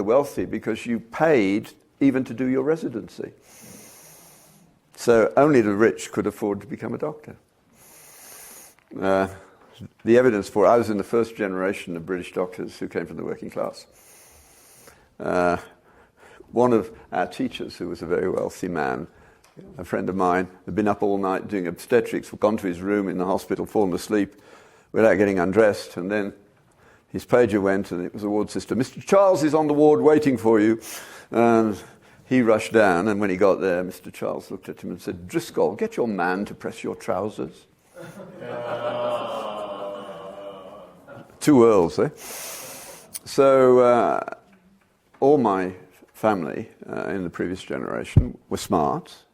the wealthy because you paid even to do your residency. So only the rich could afford to become a doctor. The evidence for it, I was in the first generation of British doctors who came from the working class. One of our teachers, who was a very wealthy man, a friend of mine, had been up all night doing obstetrics, gone to his room in the hospital, fallen asleep without getting undressed, and then his pager went, and it was a ward sister. "Mr. Charles is on the ward waiting for you." And he rushed down, and when he got there, Mr. Charles looked at him and said, "Driscoll, get your man to press your trousers." 2 earls, eh? So all my family in the previous generation were smart.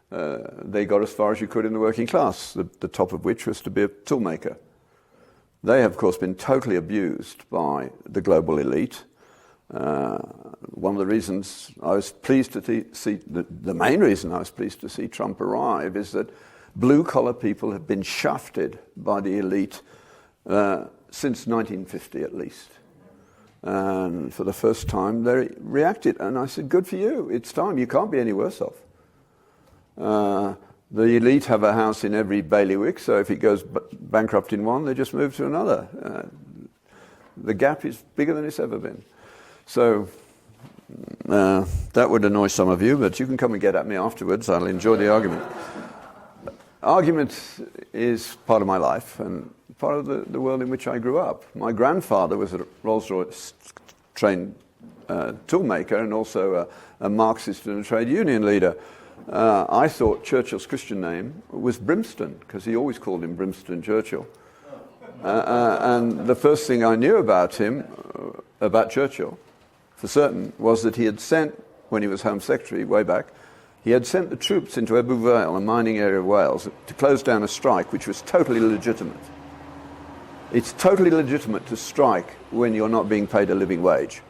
They got as far as you could in the working class, the top of which was to be a toolmaker. They have, of course, been totally abused by the global elite. One of the reasons I was pleased to see, the main reason I was pleased to see Trump arrive is that blue-collar people have been shafted by the elite since 1950 at least. And for the first time, they reacted. And I said, good for you. It's time. You can't be any worse off. The elite have a house in every bailiwick, so if it goes bankrupt in one, they just move to another. The gap is bigger than it's ever been. So that would annoy some of you, but you can come and get at me afterwards. I'll enjoy the argument. Argument is part of my life and part of the world in which I grew up. My grandfather was a Rolls-Royce trained toolmaker and also a Marxist and a trade union leader. I thought Churchill's Christian name was Brimston, because he always called him Brimston Churchill. And the first thing I knew about him, about Churchill, for certain, was that he had sent, when he was Home Secretary way back, he had sent the troops into Ebbw Vale, a mining area of Wales, to close down a strike which was totally legitimate. It's totally legitimate to strike when you're not being paid a living wage,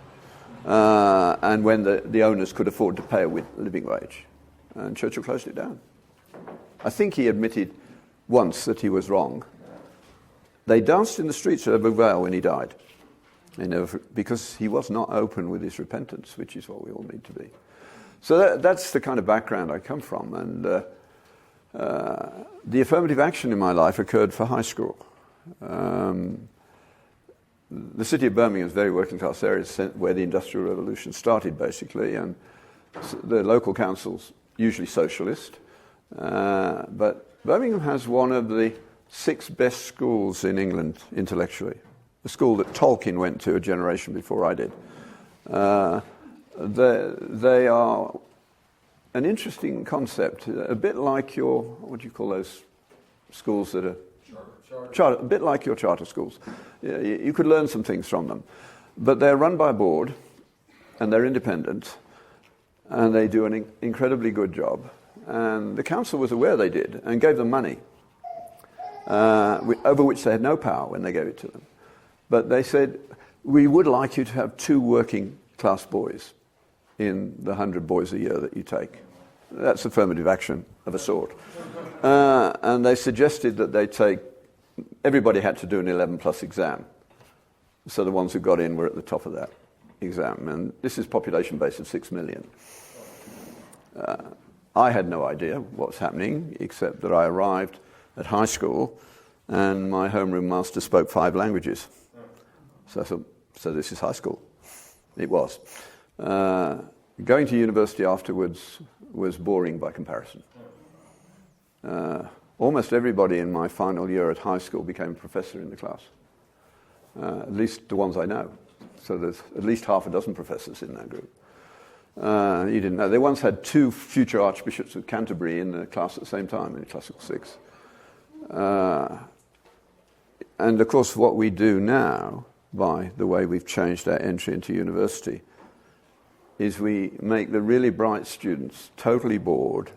and when the owners could afford to pay a living wage. And Churchill closed it down. I think he admitted once that he was wrong. They danced in the streets of Ebbw Vale when he died, because he was not open with his repentance, which is what we all need to be. So that's the kind of background I come from. And the affirmative action in my life occurred for high school. The city of Birmingham is a very working class area, where the Industrial Revolution started, basically, and the local councils, usually socialist. But Birmingham has one of the 6 best schools in England intellectually, a school that Tolkien went to a generation before I did. They are an interesting concept, a bit like your, what do you call those schools that are... Charter, a bit like your charter schools. You could learn some things from them. But they're run by a board, and they're independent, and they do an incredibly good job. And the council was aware they did, and gave them money, over which they had no power when they gave it to them. But they said, we would like you to have 2 working class boys in the 100 boys a year that you take. That's affirmative action of a sort. And they suggested that they take, everybody had to do an 11+ exam. So the ones who got in were at the top of that exam. And this is population base of 6 million. I had no idea what's happening, except that I arrived at high school and my homeroom master spoke 5 languages. So I thought, so this is high school. It was. Going to university afterwards was boring by comparison. Almost everybody in my final year at high school became a professor in the class. At least the ones I know. So there's at least half a dozen professors in that group. You didn't know. They once had 2 future archbishops of Canterbury in the class at the same time, in Classical 6. And of course what we do now, by the way we've changed our entry into university, is we make the really bright students totally bored.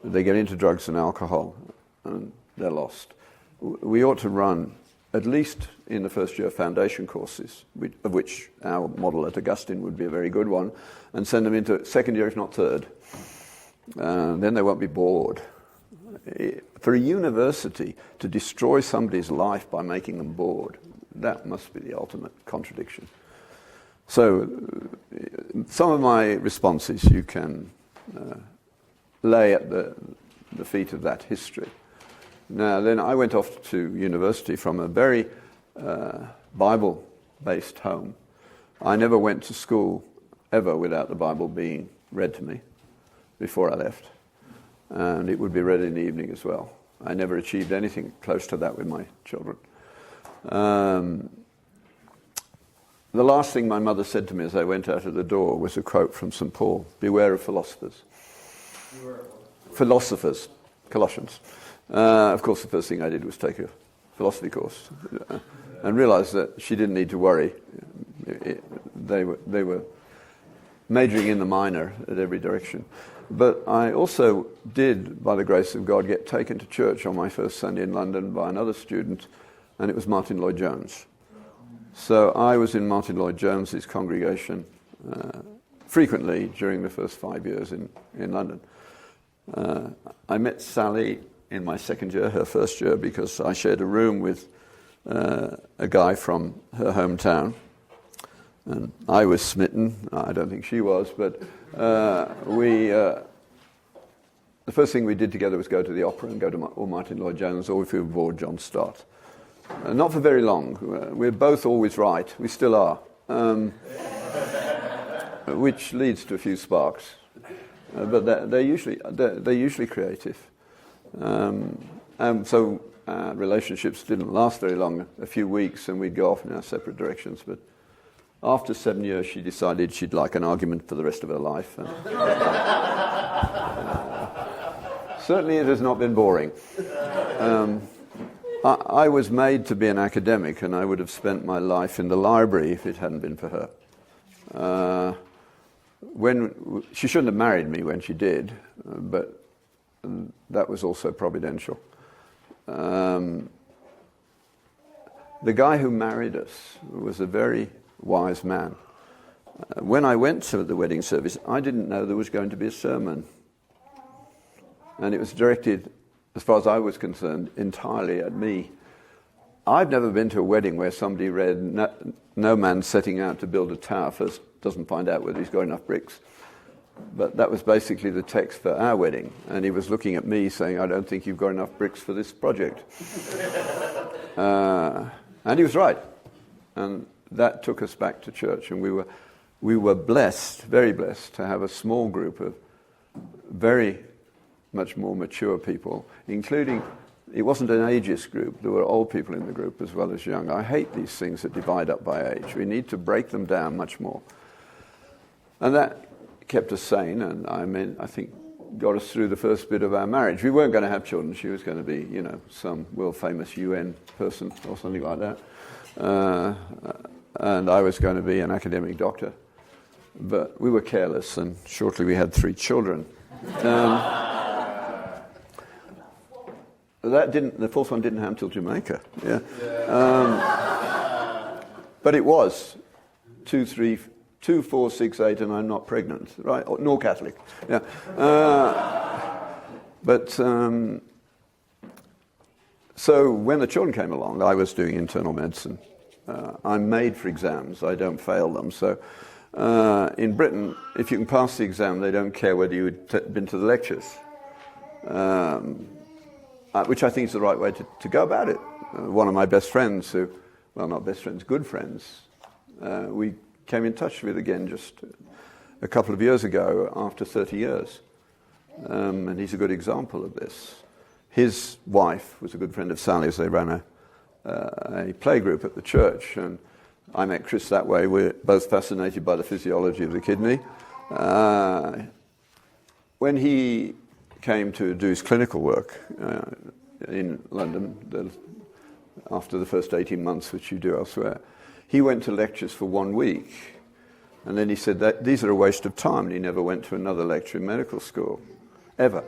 They get into drugs and alcohol, and they're lost. We ought to run, at least in the first year, foundation courses, of which our model at Augustine would be a very good one, and send them into second year, if not third. Then they won't be bored. For a university to destroy somebody's life by making them bored, that must be the ultimate contradiction. So some of my responses you can lay at the feet of that history. Now, then I went off to university from a very Bible-based home. I never went to school ever without the Bible being read to me before I left. And it would be read in the evening as well. I never achieved anything close to that with my children. The last thing my mother said to me as I went out of the door was a quote from St. Paul, "Beware of philosophers." Philosophers, Colossians. Of course, the first thing I did was take a philosophy course and realized that she didn't need to worry. They were majoring in the minor at every direction. But I also did, by the grace of God, get taken to church on my first Sunday in London by another student, and it was Martin Lloyd-Jones. So I was in Martin Lloyd-Jones's congregation frequently during the first 5 years in London. I met Sally in my second year, her first year, because I shared a room with a guy from her hometown. And I was smitten. I don't think she was, but the first thing we did together was go to the opera and go to Martin Lloyd-Jones, or if we were bored, John Stott. Not for very long. We're both always right. We still are. Which leads to a few sparks. But they're usually creative. And so relationships didn't last very long, a few weeks, and we'd go off in our separate directions. But after 7 years, she decided she'd like an argument for the rest of her life. And, certainly it has not been boring. I was made to be an academic, and I would have spent my life in the library if it hadn't been for her. She shouldn't have married me when she did, but that was also providential. The guy who married us was a very wise man. When I went to the wedding service, I didn't know there was going to be a sermon. And it was directed, as far as I was concerned, entirely at me. I've never been to a wedding where somebody read, "No man setting out to build a tower first doesn't find out whether he's got enough bricks." But that was basically the text for our wedding. And he was looking at me saying, "I don't think you've got enough bricks for this project." And he was right. And that took us back to church. And we were blessed, very blessed, to have a small group of very much more mature people, including, it wasn't an ageist group. There were old people in the group as well as young. I hate these things that divide up by age. We need to break them down much more. And that kept us sane, and I think got us through the first bit of our marriage. We weren't going to have children. She was going to be, some world-famous UN person or something like that. And I was going to be an academic doctor. But we were careless, and shortly we had 3 children. The fourth one didn't happen till Jamaica. Yeah. But it was 2, 3, 2, 4, 6, 8, and I'm not pregnant, right? Nor Catholic. Yeah. So when the children came along, I was doing internal medicine. I'm made for exams. I don't fail them. So in Britain, if you can pass the exam, they don't care whether you've been to the lectures. Which I think is the right way to go about it. One of my best friends, not best friends, good friends, we came in touch with again just a couple of years ago after 30 years. And he's a good example of this. His wife was a good friend of Sally's. They ran a play group at the church, and I met Chris that way. We're both fascinated by the physiology of the kidney. When he came to do his clinical work in London after the first 18 months, which you do elsewhere, he went to lectures for 1 week, and then he said that these are a waste of time, and he never went to another lecture in medical school, ever.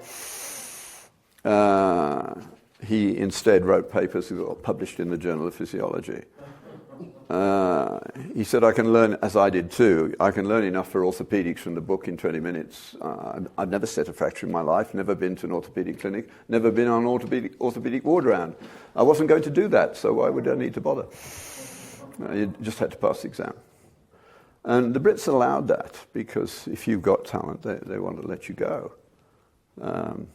He instead wrote papers that were published in the Journal of Physiology. He said, I can learn, as I did too, I can learn enough for orthopedics from the book in 20 minutes. I've never set a fracture in my life, never been to an orthopedic clinic, never been on an orthopedic ward round. I wasn't going to do that, so why would I need to bother? You just had to pass the exam. And the Brits allowed that because if you've got talent, they want to let you go. And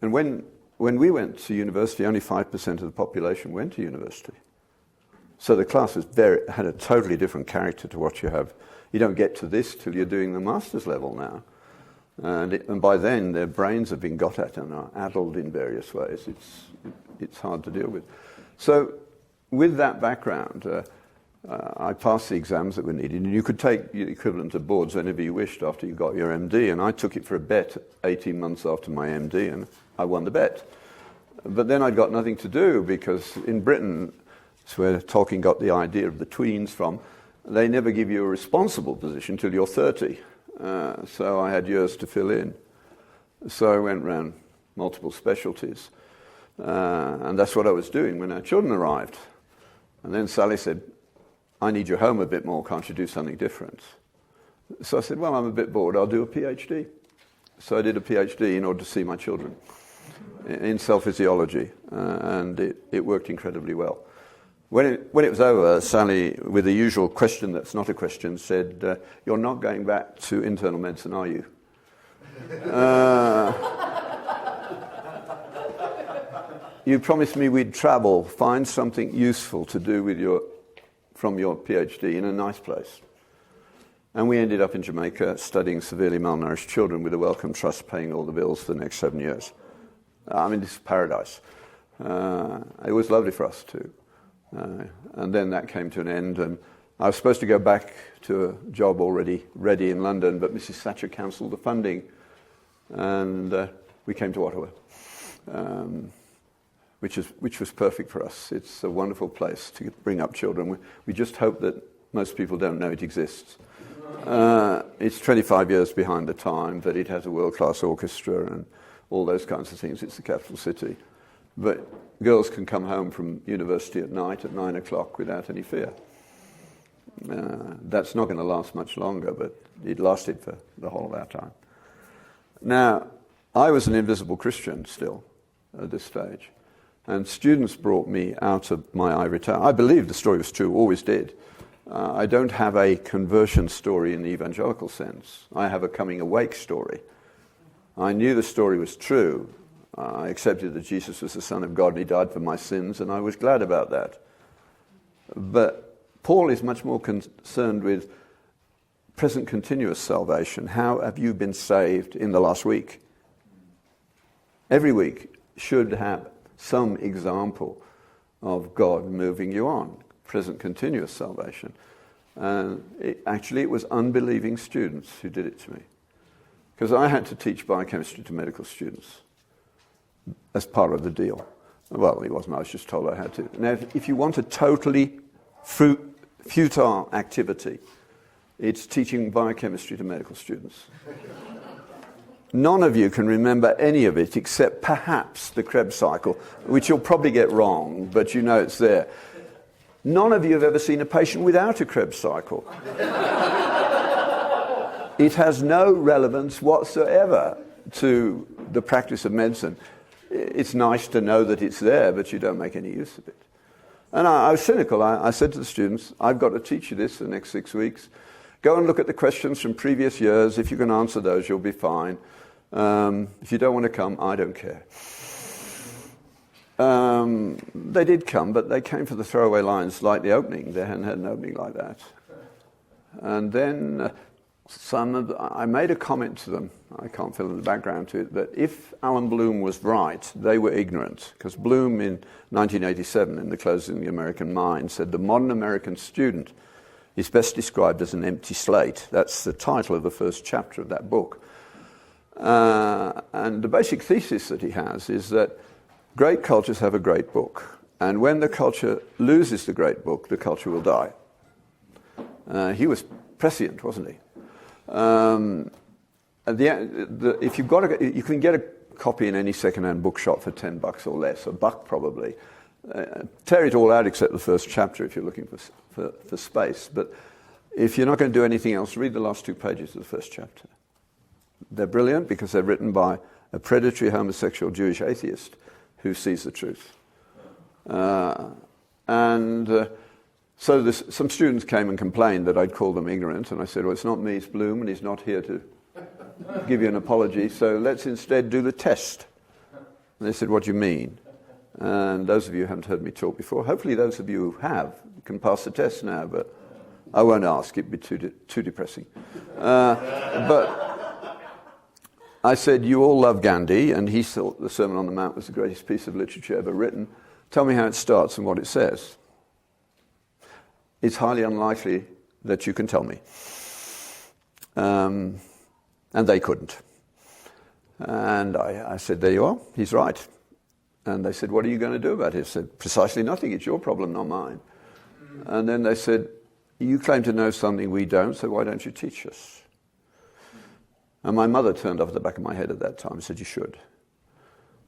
when we went to university, only 5% of the population went to university. So the class had a totally different character to what you have. You don't get to this till you're doing the master's level now. And by then, their brains have been got at and are addled in various ways. It's hard to deal with. So with that background, I passed the exams that were needed, and you could take the equivalent of boards whenever you wished after you got your MD, and I took it for a bet 18 months after my MD, and I won the bet. But then I'd got nothing to do, because in Britain, it's where Tolkien got the idea of the tweens from, they never give you a responsible position till you're 30. So I had years to fill in. So I went around multiple specialties, and that's what I was doing when our children arrived. And then Sally said, I need you home a bit more, can't you do something different? So I said, well, I'm a bit bored, I'll do a PhD. So I did a PhD in order to see my children in cell physiology, and it worked incredibly well. When it was over, Sally, with the usual question that's not a question, said, you're not going back to internal medicine, are you? You promised me we'd travel, find something useful to do with from your PhD in a nice place. And we ended up in Jamaica studying severely malnourished children with the Wellcome Trust paying all the bills for the next 7 years. I mean, this is paradise. It was lovely for us too. And then that came to an end, and I was supposed to go back to a job already ready in London, but Mrs. Thatcher cancelled the funding, and we came to Ottawa, which was perfect for us. It's a wonderful place to bring up children. We just hope that most people don't know it exists. It's 25 years behind the time, but it has a world-class orchestra and all those kinds of things. It's the capital city. But girls can come home from university at night at 9 o'clock without any fear. That's not going to last much longer, but it lasted for the whole of our time. Now, I was an invisible Christian still at this stage, and students brought me out of my ivory tower. I believe the story was true, always did. I don't have a conversion story in the evangelical sense. I have a coming awake story. I knew the story was true. I accepted that Jesus was the Son of God and he died for my sins, and I was glad about that. But Paul is much more concerned with present continuous salvation. How have you been saved in the last week? Every week should have some example of God moving you on. Present continuous salvation. And it was unbelieving students who did it to me. Because I had to teach biochemistry to medical students as part of the deal. Well, it wasn't, I was just told I had to. Now, if you want a totally futile activity, it's teaching biochemistry to medical students. None of you can remember any of it except perhaps the Krebs cycle, which you'll probably get wrong, but you know it's there. None of you have ever seen a patient without a Krebs cycle. It has no relevance whatsoever to the practice of medicine. It's nice to know that it's there, but you don't make any use of it. And I was cynical. I said to the students, I've got to teach you this for the next 6 weeks. Go and look at the questions from previous years. If you can answer those, you'll be fine. If you don't want to come, I don't care. They did come, but they came for the throwaway lines like the opening. They hadn't had an opening like that. And then I made a comment to them, I can't fill in the background to it, that if Alan Bloom was right, they were ignorant. Because Bloom in 1987, in The Closing the American Mind, said the modern American student is best described as an empty slate. That's the title of the first chapter of that book. And the basic thesis that he has is that great cultures have a great book. And when the culture loses the great book, the culture will die. He was prescient, wasn't he? If you've got you can get a copy in any second-hand bookshop for $10 or less, $1 probably. Tear it all out except the first chapter if you're looking for space. But if you're not going to do anything else, read the last 2 pages of the first chapter. They're brilliant because they're written by a predatory homosexual Jewish atheist who sees the truth. So some students came and complained that I'd called them ignorant, and I said, well, it's not me, it's Bloom, and he's not here to give you an apology, so let's instead do the test. And they said, what do you mean? And those of you who haven't heard me talk before, hopefully those of you who have can pass the test now, but I won't ask, it'd be too depressing. But I said, you all love Gandhi, and he thought the Sermon on the Mount was the greatest piece of literature ever written. Tell me how it starts and what it says. It's highly unlikely that you can tell me. And they couldn't. And I said, there you are, he's right. And they said, what are you going to do about it? I said, precisely nothing, it's your problem, not mine. And then they said, you claim to know something we don't, so why don't you teach us? And my mother turned off the back of my head at that time and said, you should.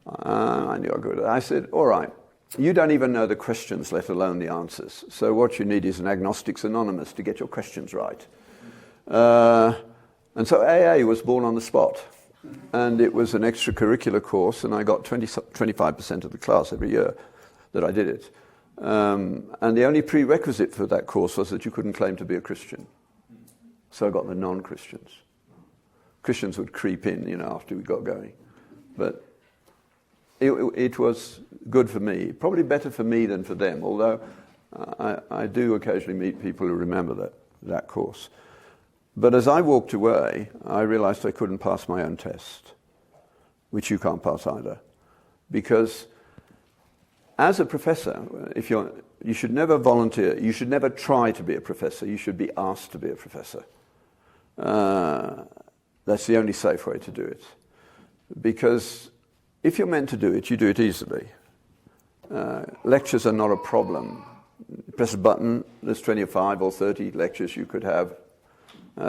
I knew I could. I said, all right, you don't even know the questions, let alone the answers. So what you need is an Agnostics Anonymous to get your questions right. And so AA was born on the spot. And it was an extracurricular course, and I got 25% of the class every year that I did it. And the only prerequisite for that course was that you couldn't claim to be a Christian. So I got the non-Christians. Christians would creep in, after we got going. But it was good for me, probably better for me than for them, although I do occasionally meet people who remember that course. But as I walked away, I realized I couldn't pass my own test, which you can't pass either. Because as a professor, you should never volunteer, you should never try to be a professor, you should be asked to be a professor. That's the only safe way to do it. Because if you're meant to do it, you do it easily. Lectures are not a problem. Press a button, there's 25 or 30 lectures you could have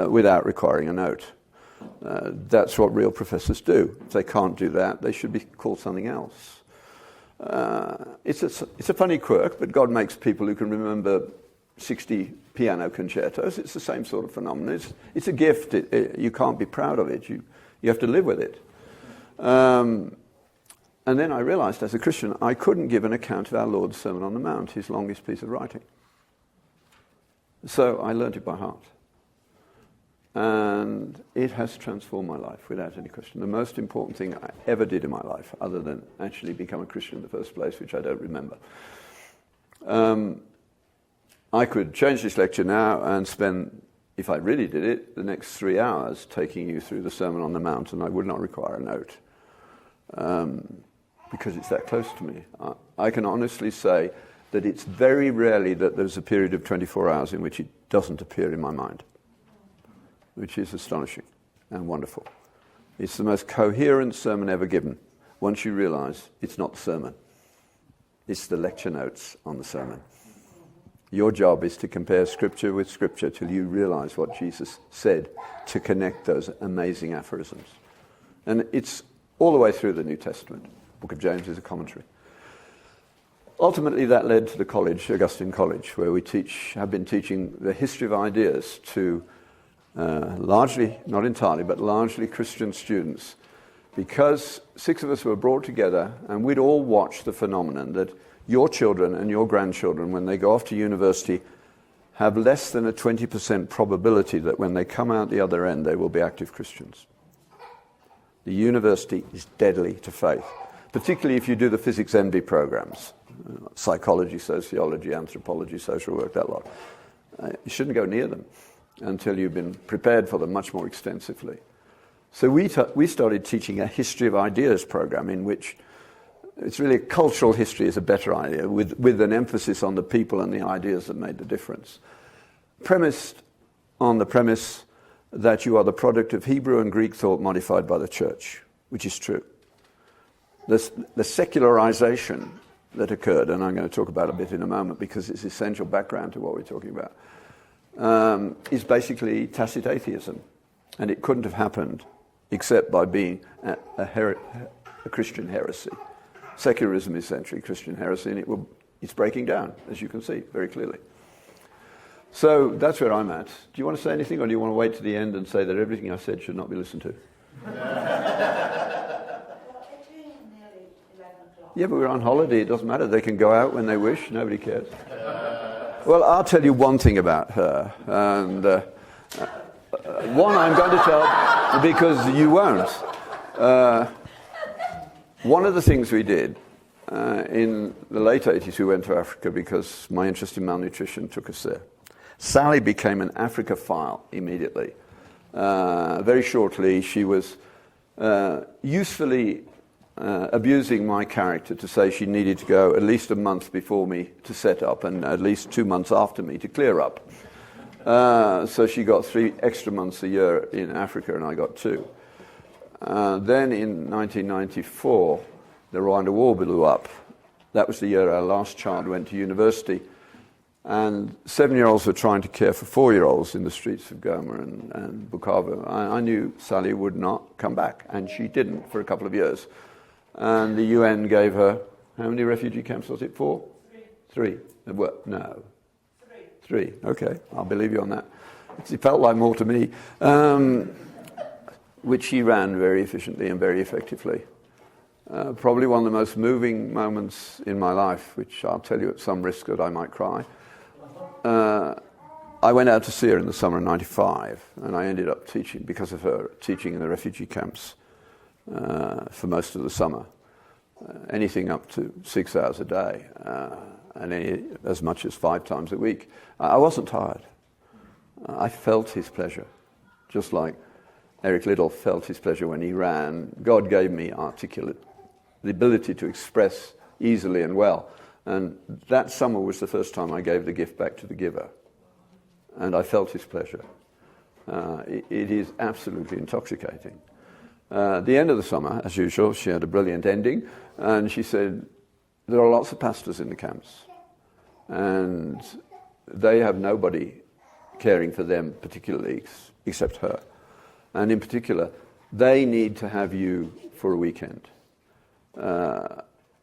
without requiring a note. That's what real professors do. If they can't do that, they should be called something else. It's a funny quirk, but God makes people who can remember 60 piano concertos. It's the same sort of phenomenon. It's a gift. You can't be proud of it. You have to live with it. And then I realized as a Christian, I couldn't give an account of our Lord's Sermon on the Mount, his longest piece of writing. So I learned it by heart. And it has transformed my life without any question. The most important thing I ever did in my life, other than actually become a Christian in the first place, which I don't remember. I could change this lecture now and spend, if I really did it, the next 3 hours taking you through the Sermon on the Mount, and I would not require a note. Because it's that close to me. I can honestly say that it's very rarely that there's a period of 24 hours in which it doesn't appear in my mind, which is astonishing and wonderful. It's the most coherent sermon ever given, once you realize it's not the sermon. It's the lecture notes on the sermon. Your job is to compare Scripture with Scripture till you realize what Jesus said to connect those amazing aphorisms. And it's all the way through the New Testament. The Book of James is a commentary. Ultimately, that led to the college, Augustine College, where we have been teaching the history of ideas to largely, not entirely, but largely Christian students, because 6 of us were brought together and we'd all watch the phenomenon that your children and your grandchildren, when they go off to university, have less than a 20% probability that when they come out the other end, they will be active Christians. The university is deadly to faith, particularly if you do the physics MD programs, psychology, sociology, anthropology, social work, that lot. You shouldn't go near them until you've been prepared for them much more extensively. So we started teaching a history of ideas program in which it's really cultural history is a better idea, with an emphasis on the people and the ideas that made the difference. Premised on the premise that you are the product of Hebrew and Greek thought modified by the church, which is true. The secularization that occurred, and I'm going to talk about a bit in a moment because it's essential background to what we're talking about, is basically tacit atheism. And it couldn't have happened except by being a Christian heresy. Secularism is essentially Christian heresy, and it's breaking down, as you can see very clearly. So that's where I'm at. Do you want to say anything, or do you want to wait to the end and say that everything I said should not be listened to? Yeah, but we're on holiday. It doesn't matter. They can go out when they wish. Nobody cares. Well, I'll tell you one thing about her, and one I'm going to tell because you won't. One of the things we did in the late 80s, we went to Africa because my interest in malnutrition took us there. Sally became an Africa-phile immediately. Very shortly, she was usefully abusing my character to say she needed to go at least a month before me to set up and at least 2 months after me to clear up. So she got 3 extra months a year in Africa and I got 2. Then in 1994, the Rwanda War blew up. That was the year our last child went to university. And 7-year-olds were trying to care for 4-year-olds in the streets of Goma and Bukavu. I knew Sally would not come back, and she didn't for a couple of years. And the UN gave her, how many refugee camps was it? 4? 3. What? No. 3. Okay, I'll believe you on that. It felt like more to me. Which she ran very efficiently and very effectively. Probably one of the most moving moments in my life, which I'll tell you at some risk that I might cry. I went out to see her in the summer of '95, and I ended up teaching, because of her, teaching in the refugee camps for most of the summer. Anything up to 6 hours a day, and as much as 5 times a week. I wasn't tired. I felt his pleasure, just like Eric Liddell felt his pleasure when he ran. God gave me the ability to express easily and well. And that summer was the first time I gave the gift back to the giver. And I felt his pleasure. It is absolutely intoxicating. At the end of the summer, as usual, she had a brilliant ending. And she said, there are lots of pastors in the camps. And they have nobody caring for them particularly except her. And in particular, they need to have you for a weekend.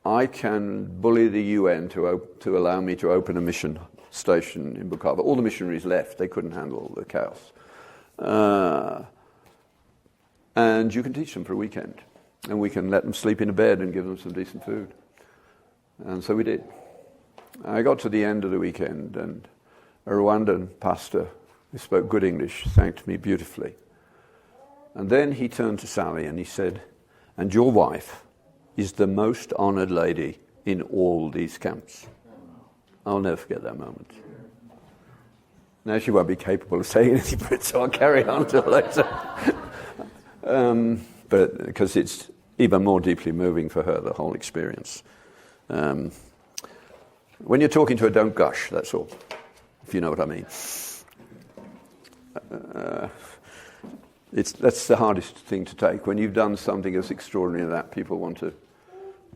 I can bully the UN to allow me to open a mission station in Bukavu. All the missionaries left. They couldn't handle the chaos. And you can teach them for a weekend. And we can let them sleep in a bed and give them some decent food. And so we did. I got to the end of the weekend, and a Rwandan pastor who spoke good English thanked me beautifully. And then he turned to Sally and he said, and your wife is the most honored lady in all these camps. I'll never forget that moment. Now she won't be capable of saying anything, but so I'll carry on till later. But because it's even more deeply moving for her, the whole experience. When you're talking to her, don't gush, that's all, if you know what I mean. That's the hardest thing to take. When you've done something as extraordinary as that, people want to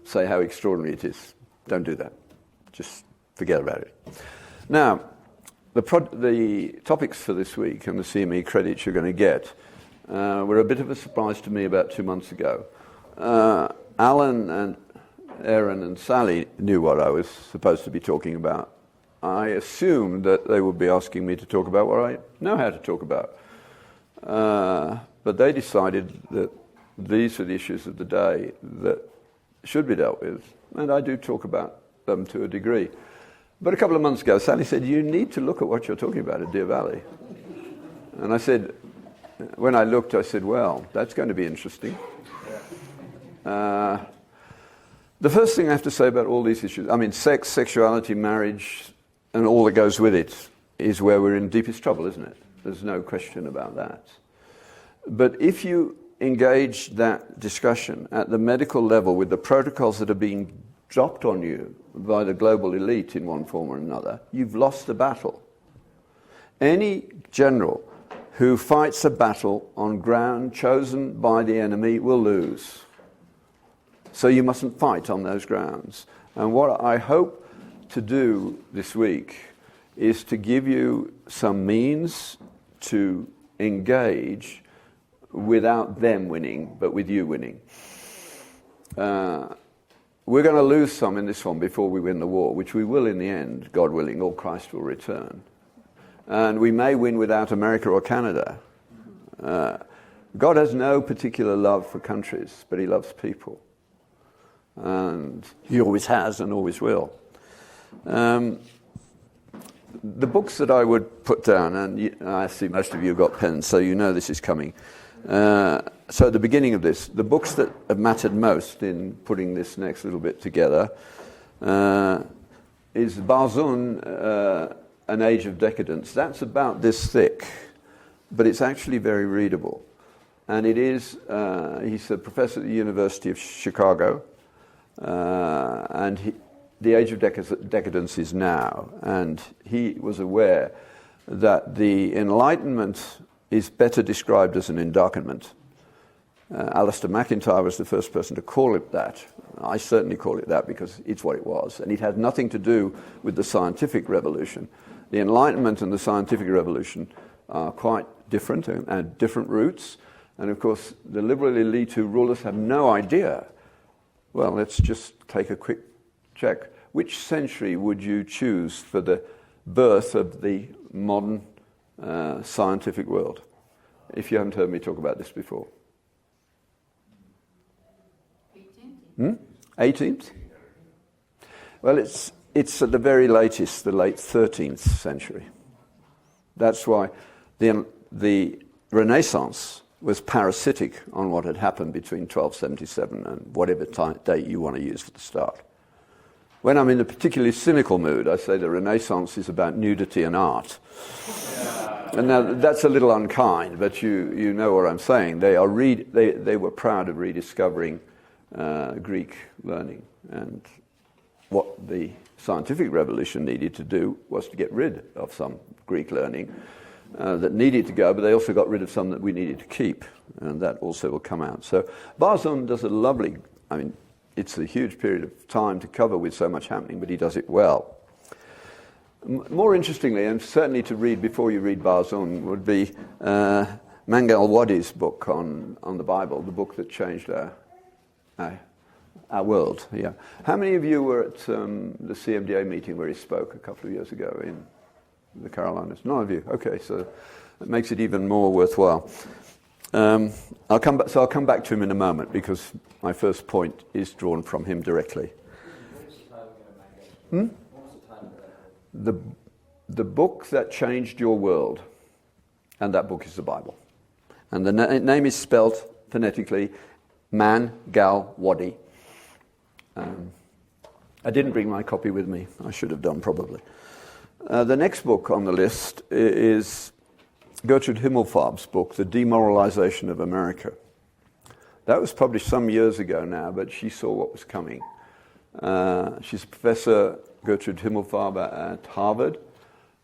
say how extraordinary it is. Don't do that. Just forget about it. Now, the topics for this week and the CME credits you're going to get were a bit of a surprise to me about 2 months ago. Alan and Aaron and Sally knew what I was supposed to be talking about. I assumed that they would be asking me to talk about what I know how to talk about. But they decided that these are the issues of the day that should be dealt with, and I do talk about them to a degree. But a couple of months ago, Sally said, you need to look at what you're talking about at Deer Valley. And I said, when I looked, I said, well, that's going to be interesting. The first thing I have to say about all these issues, I mean, sex, sexuality, marriage, and all that goes with it is where we're in deepest trouble, isn't it? There's no question about that. But if you engage that discussion at the medical level with the protocols that are being dropped on you by the global elite in one form or another, you've lost the battle. Any general who fights a battle on ground chosen by the enemy will lose. So you mustn't fight on those grounds. And what I hope to do this week is to give you some means to engage without them winning, but with you winning. We're going to lose some in this one before we win the war, which we will in the end, God willing, or Christ will return. And we may win without America or Canada. God has no particular love for countries, but he loves people. And he always has and always will. the books that I would put down, and I see most of you have got pens, so you know this is coming. So at the beginning of this, the books that have mattered most in putting this next little bit together is Barzun, An Age of Decadence. That's about this thick, but it's actually very readable. And it is, he's a professor at the University of Chicago, and the Age of Decadence is now. And he was aware that the Enlightenment is better described as an endarkenment. Alistair McIntyre was the first person to call it that. I certainly call it that because it's what it was. And it had nothing to do with the scientific revolution. The Enlightenment and the scientific revolution are quite different and had different roots. And of course, the liberal elite who rule us have no idea. Well, let's just take a quick check. Which century would you choose for the birth of the modern scientific world? If you haven't heard me talk about this before. 18th? 18th? Well, it's at the very latest, the late 13th century. That's why the Renaissance was parasitic on what had happened between 1277 and whatever date you want to use for the start. When I'm in a particularly cynical mood, I say the Renaissance is about nudity and art. And now that's a little unkind, but you know what I'm saying. They were proud of rediscovering Greek learning, and what the scientific revolution needed to do was to get rid of some Greek learning that needed to go, but they also got rid of some that we needed to keep, and that also will come out. So Barzun does a lovely, it's a huge period of time to cover with so much happening, but he does it well. More interestingly, and certainly to read before you read Barzun, would be Mangal Wadi's book on the Bible, the book that changed our world. Yeah. How many of you were at the CMDA meeting where he spoke a couple of years ago in the Carolinas? None of you. Okay, so it makes it even more worthwhile. I'll come back to him in a moment because my first point is drawn from him directly. The book that changed your world, and that book is the Bible. And the name is spelled phonetically Man-Gal Wadi. I didn't bring my copy with me. I should have done probably. The next book on the list is Gertrude Himmelfarb's book, The Demoralization of America. That was published some years ago now, but she saw what was coming. She's a professor, Gertrude Himmelfarb, at Harvard.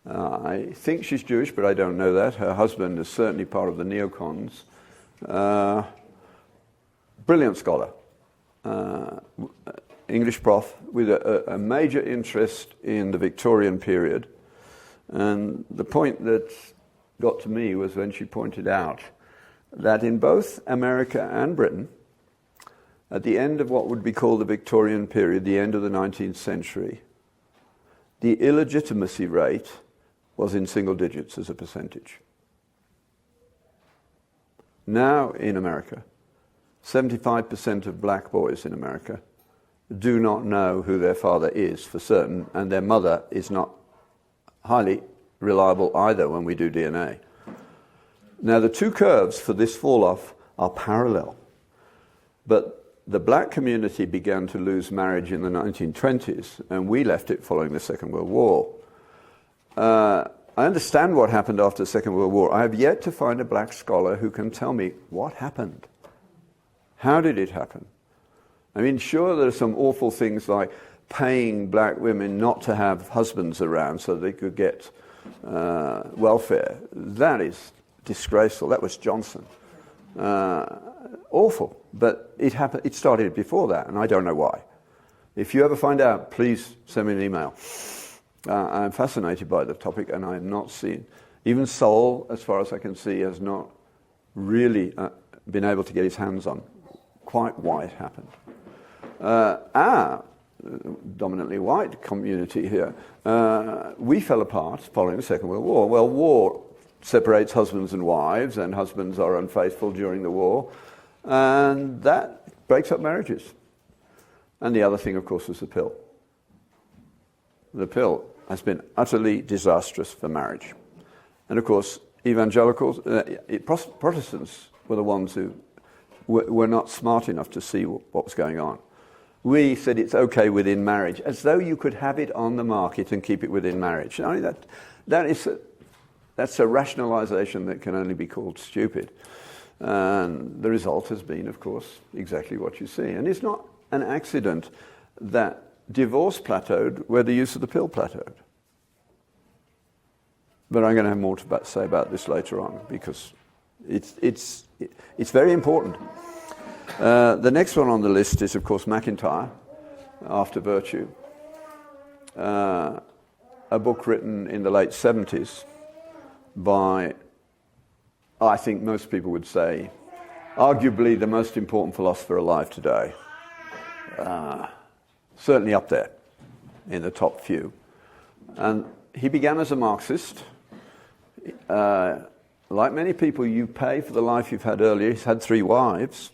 I think she's Jewish, but I don't know that. Her husband is certainly part of the neocons. Brilliant scholar. English prof with a major interest in the Victorian period. And the point that got to me was when she pointed out that in both America and Britain, at the end of what would be called the Victorian period, the end of the 19th century, the illegitimacy rate was in single digits as a percentage. Now in America, 75% of black boys in America do not know who their father is for certain, and their mother is not highly reliable either when we do DNA. Now the two curves for this fall-off are parallel, but the black community began to lose marriage in the 1920s, and we left it following the Second World War. I understand what happened after the Second World War. I have yet to find a black scholar who can tell me what happened. How did it happen? Sure, there are some awful things like paying black women not to have husbands around so they could get welfare. That is disgraceful. That was Johnson. Awful. But it happened. It started before that, and I don't know why. If you ever find out, please send me an email. I'm fascinated by the topic, and I have not seen. Even Sol, as far as I can see, has not really been able to get his hands on quite why it happened. Our dominantly white community here, we fell apart following the Second World War. Well, war separates husbands and wives, and husbands are unfaithful during the war, and that breaks up marriages. And the other thing, of course, was the pill. The pill. has been utterly disastrous for marriage. And of course, evangelicals, Protestants were the ones who were not smart enough to see what was going on. We said it's okay within marriage, as though you could have it on the market and keep it within marriage. I mean, that's a rationalization that can only be called stupid. And the result has been, of course, exactly what you see. And it's not an accident that divorce plateaued where the use of the pill plateaued. But I'm going to have more to say about this later on, because it's very important. The next one on the list is, of course, MacIntyre, After Virtue, a book written in the late 70s by, I think most people would say, arguably the most important philosopher alive today. Certainly up there in the top few. And he began as a Marxist. Like many people, you pay for the life you've had earlier. He's had 3 wives.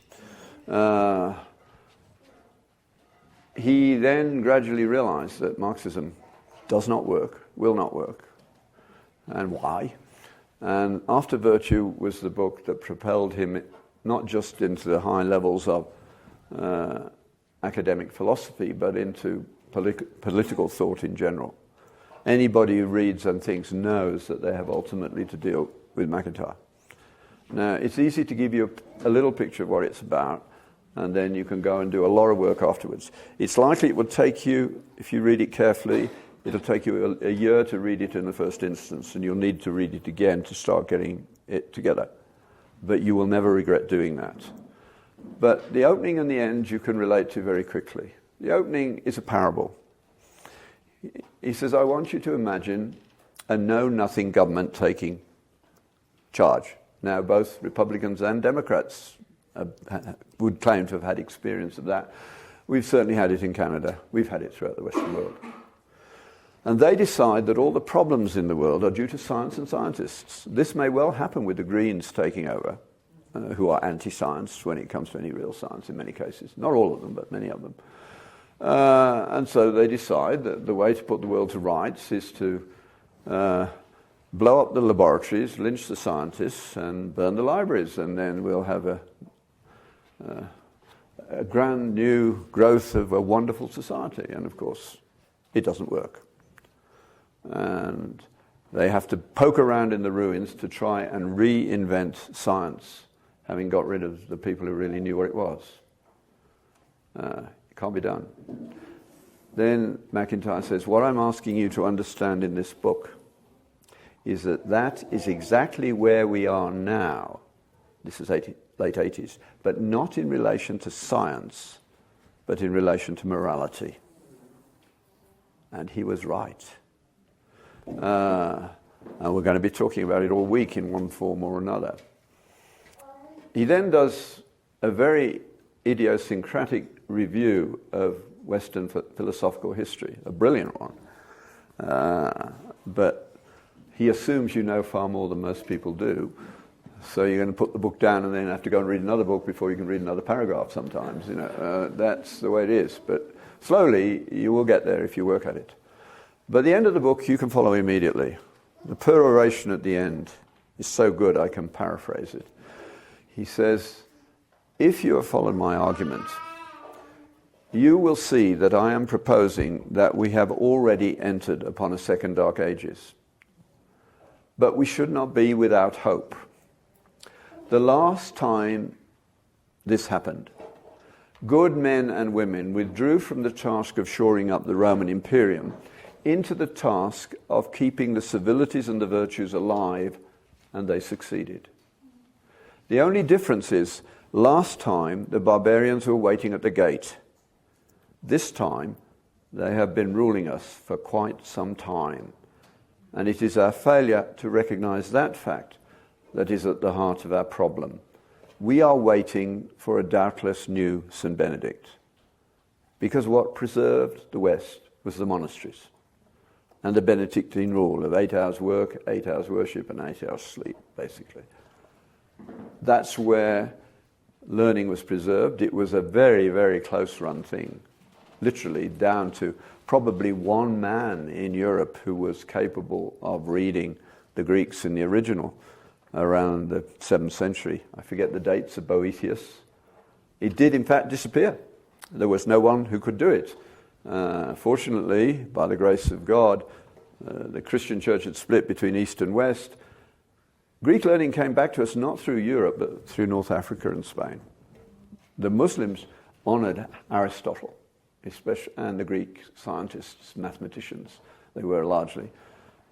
He then gradually realized that Marxism does not work, will not work, and why. And After Virtue was the book that propelled him not just into the high levels of academic philosophy, but into political thought in general. Anybody who reads and thinks knows that they have ultimately to deal with MacIntyre. Now, it's easy to give you a little picture of what it's about, and then you can go and do a lot of work afterwards. It's likely it will take you, if you read it carefully, it'll take you a year to read it in the first instance, and you'll need to read it again to start getting it together. But you will never regret doing that. But the opening and the end you can relate to very quickly. The opening is a parable. He says, I want you to imagine a know-nothing government taking charge. Now, both Republicans and Democrats would claim to have had experience of that. We've certainly had it in Canada. We've had it throughout the Western world. And they decide that all the problems in the world are due to science and scientists. This may well happen with the Greens taking over, who are anti-science when it comes to any real science in many cases. Not all of them, but many of them. And so they decide that the way to put the world to rights is to blow up the laboratories, lynch the scientists, and burn the libraries, and then we'll have a grand new growth of a wonderful society. And of course, it doesn't work. And they have to poke around in the ruins to try and reinvent science, having got rid of the people who really knew what it was. It can't be done. Then MacIntyre says, what I'm asking you to understand in this book is that is exactly where we are now. This is late 80s, but not in relation to science, but in relation to morality. And he was right. And we're going to be talking about it all week in one form or another. He then does a very idiosyncratic review of Western philosophical history, a brilliant one. But he assumes you know far more than most people do. So you're going to put the book down and then have to go and read another book before you can read another paragraph sometimes. That's the way it is. But slowly, you will get there if you work at it. But the end of the book, you can follow immediately. The peroration at the end is so good, I can paraphrase it. He says, if you have followed my argument, you will see that I am proposing that we have already entered upon a second dark ages. But we should not be without hope. The last time this happened, good men and women withdrew from the task of shoring up the Roman Imperium into the task of keeping the civilities and the virtues alive, and they succeeded. The only difference is, last time the barbarians were waiting at the gate. This time they have been ruling us for quite some time, and it is our failure to recognize that fact that is at the heart of our problem. We are waiting for a doubtless new St. Benedict, because what preserved the West was the monasteries and the Benedictine rule of 8 hours work, 8 hours worship, and 8 hours sleep, basically. That's where learning was preserved. It was a very, very close-run thing. literally down to probably one man in Europe who was capable of reading the Greeks in the original around the 7th century. I forget the dates of Boethius. It did in fact disappear. There was no one who could do it. Fortunately, by the grace of God, the Christian church had split between East and West. Greek learning came back to us not through Europe, but through North Africa and Spain. The Muslims honored Aristotle, especially, and the Greek scientists, mathematicians, they were largely.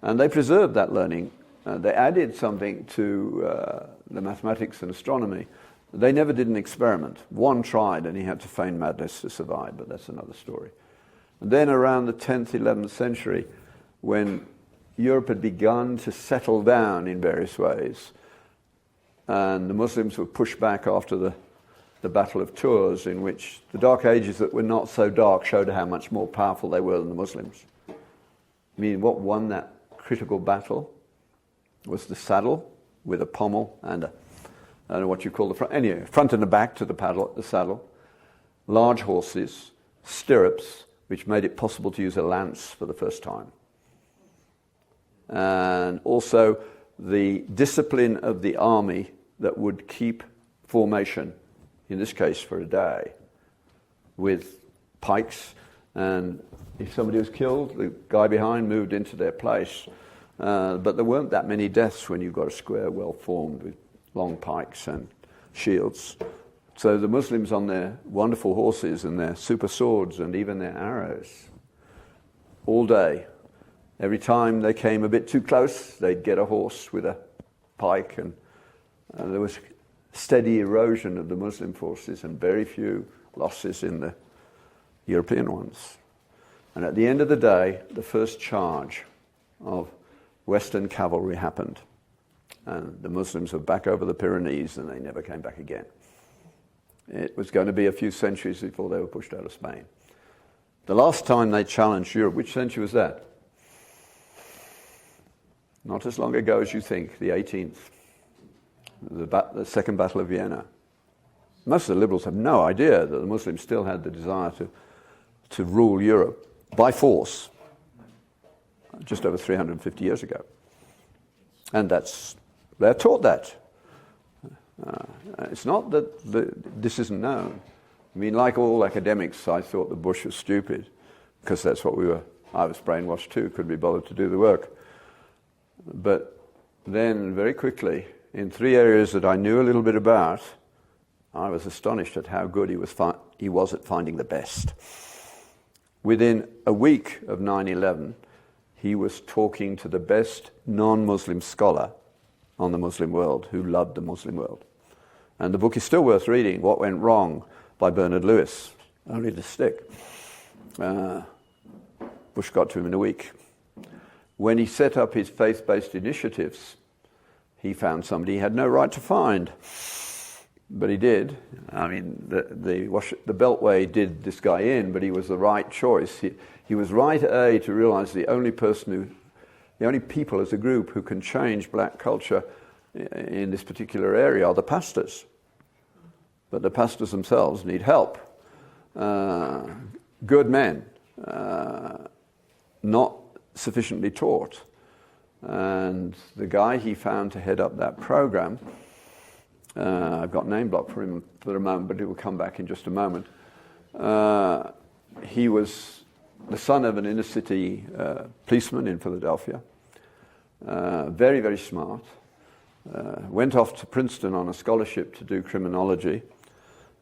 And they preserved that learning. They added something to the mathematics and astronomy. They never did an experiment. One tried, and he had to feign madness to survive, but that's another story. And then around the 10th, 11th century, when Europe had begun to settle down in various ways, and the Muslims were pushed back after the Battle of Tours, in which the Dark Ages that were not so dark showed how much more powerful they were than the Muslims. I mean, what won that critical battle was the saddle with a pommel and I don't know what you call the front, anyway, front and the back to the saddle, large horses, stirrups, which made it possible to use a lance for the first time. And also the discipline of the army that would keep formation, in this case for a day, with pikes, and if somebody was killed, the guy behind moved into their place. But there weren't that many deaths when you've got a square well formed with long pikes and shields. So the Muslims on their wonderful horses and their super swords and even their arrows, all day, every time they came a bit too close, they'd get a horse with a pike, and there was steady erosion of the Muslim forces and very few losses in the European ones. And at the end of the day, the first charge of Western cavalry happened. And the Muslims were back over the Pyrenees, and they never came back again. It was going to be a few centuries before they were pushed out of Spain. The last time they challenged Europe, which century was that? Not as long ago as you think, the 18th. The Second Battle of Vienna. Most of the liberals have no idea that the Muslims still had the desire to rule Europe by force just over 350 years ago. And they're taught that. It's not that this isn't known. I mean, like all academics, I thought the Bush was stupid, because that's what we were. I was brainwashed too, couldn't be bothered to do the work. But then very quickly, in three areas that I knew a little bit about, I was astonished at how good he was at finding the best. Within a week of 9/11, he was talking to the best non-Muslim scholar on the Muslim world, who loved the Muslim world. And the book is still worth reading, What Went Wrong, by Bernard Lewis, only to stick. Bush got to him in a week. When he set up his faith-based initiatives, he found somebody he had no right to find. But he did. I mean, the Beltway did this guy in, but he was the right choice. He was right, to realize the only people as a group who can change black culture in this particular area are the pastors. But the pastors themselves need help. Good men, not sufficiently taught. And the guy he found to head up that program, I've got name block for him for a moment, but it will come back in just a moment. He was the son of an inner city policeman in Philadelphia. Very, very smart. Went off to Princeton on a scholarship to do criminology.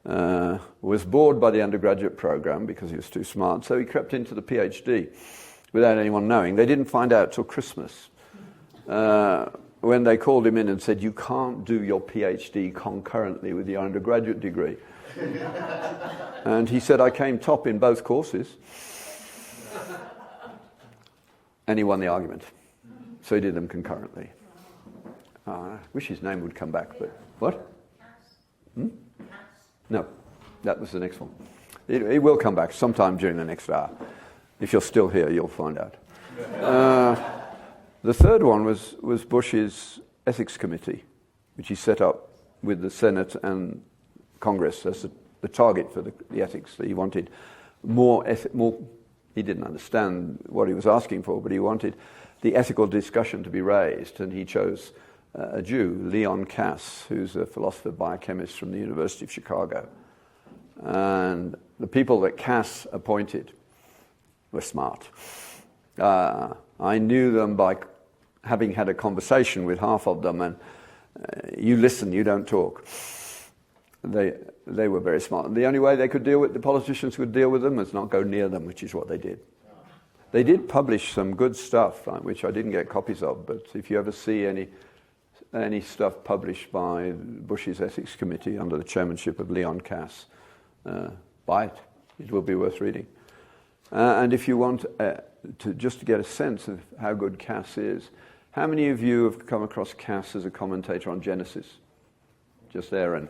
Was bored by the undergraduate program because he was too smart, so he crept into the PhD without anyone knowing. They didn't find out till Christmas, when they called him in and said, "You can't do your PhD concurrently with your undergraduate degree." And he said, "I came top in both courses." And he won the argument. So he did them concurrently. I wish his name would come back, but what? No, that was the next one. It will come back sometime during the next hour. If you're still here, you'll find out. The third one was Bush's ethics committee, which he set up with the Senate and Congress as the target for the ethics that he wanted. more. He didn't understand what he was asking for, but he wanted the ethical discussion to be raised, and he chose a Jew, Leon Kass, who's a philosopher biochemist from the University of Chicago. And the people that Kass appointed were smart. I knew them by having had a conversation with half of them, and you listen, you don't talk. They were very smart. The only way the politicians could deal with them was not go near them, which is what they did. They did publish some good stuff, which I didn't get copies of, but if you ever see any stuff published by Bush's Ethics Committee under the chairmanship of Leon Kass, buy it. It will be worth reading. And if you want to get a sense of how good Kass is, how many of you have come across Kass as a commentator on Genesis? Just Aaron.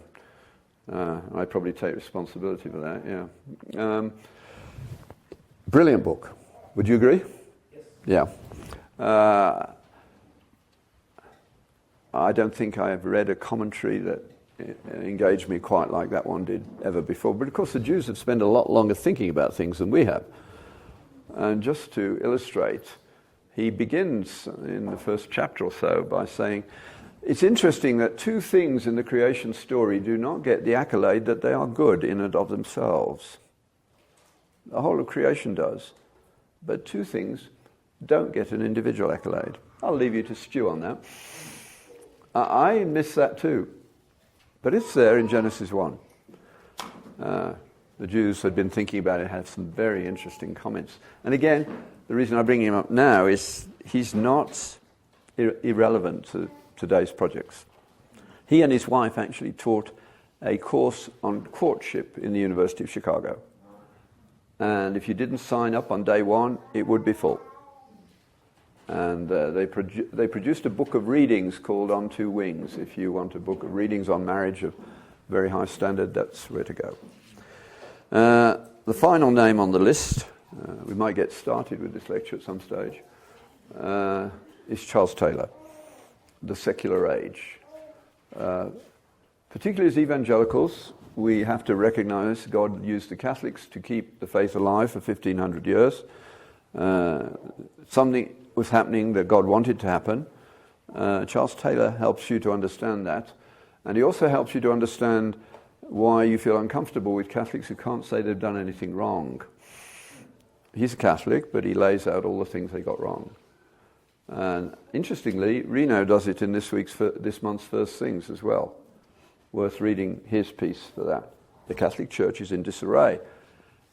I probably take responsibility for that, yeah. Brilliant book. Would you agree? Yes. Yeah. I don't think I have read a commentary that engaged me quite like that one did ever before. But of course the Jews have spent a lot longer thinking about things than we have. And just to illustrate, he begins in the first chapter or so by saying, it's interesting that two things in the creation story do not get the accolade that they are good in and of themselves. The whole of creation does, but two things don't get an individual accolade. I'll leave you to stew on that. I miss that too, but it's there in Genesis 1. The Jews had been thinking about it, had some very interesting comments. And again, the reason I bring him up now is he's not irrelevant to today's projects. He and his wife actually taught a course on courtship in the University of Chicago. And if you didn't sign up on day one, it would be full. And they produced a book of readings called On Two Wings. If you want a book of readings on marriage of very high standard, that's where to go. The final name on the list, we might get started with this lecture at some stage, is Charles Taylor, The Secular Age. Particularly as evangelicals, we have to recognize God used the Catholics to keep the faith alive for 1,500 years. Something was happening that God wanted to happen. Charles Taylor helps you to understand that. And he also helps you to understand why you feel uncomfortable with Catholics who can't say they've done anything wrong. He's a Catholic, but he lays out all the things they got wrong. And interestingly, Reno does it in this month's First Things as well. Worth reading his piece for that. The Catholic Church is in disarray.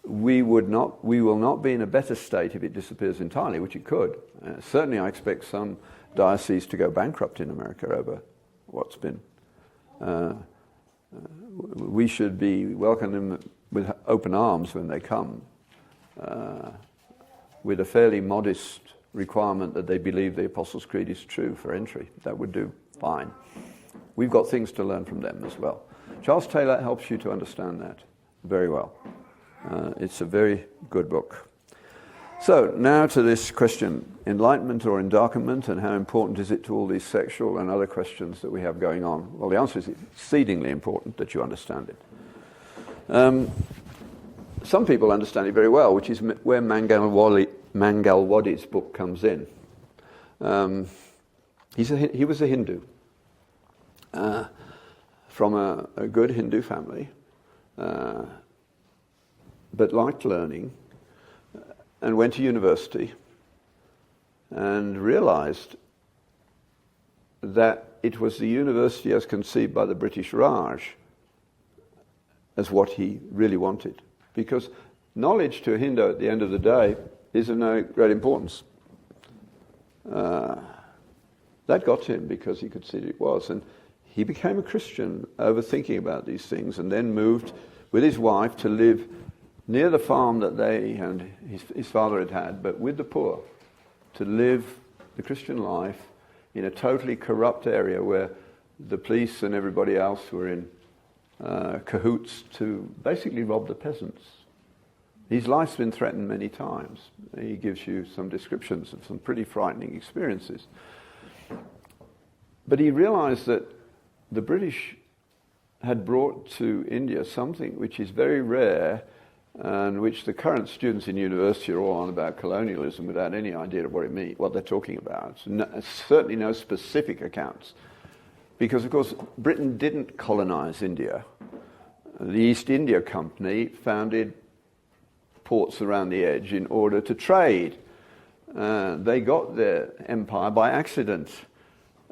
We will not be in a better state if it disappears entirely, which it could. Certainly I expect some dioceses to go bankrupt in America over what's been. We should be welcoming them with open arms when they come, with a fairly modest requirement that they believe the Apostles' Creed is true for entry. That would do fine. We've got things to learn from them as well. Charles Taylor helps you to understand that very well. It's a very good book. So now to this question, enlightenment or endarkenment, and how important is it to all these sexual and other questions that we have going on? Well, the answer is exceedingly important that you understand it. Some people understand it very well, which is where Mangalwadi's book comes in. He was a Hindu from a good Hindu family, but liked learning, and went to university and realized that it was the university as conceived by the British Raj as what he really wanted. Because knowledge to a Hindu at the end of the day is of no great importance. That got to him because he could see it was. And he became a Christian over thinking about these things, and then moved with his wife to live near the farm that they and his father had, but with the poor, to live the Christian life in a totally corrupt area where the police and everybody else were in cahoots to basically rob the peasants. His life's been threatened many times. He gives you some descriptions of some pretty frightening experiences. But he realized that the British had brought to India something which is very rare and which the current students in university are all on about colonialism without any idea of what they're talking about. Certainly no specific accounts. Because, of course, Britain didn't colonize India. The East India Company founded ports around the edge in order to trade. They got their empire by accident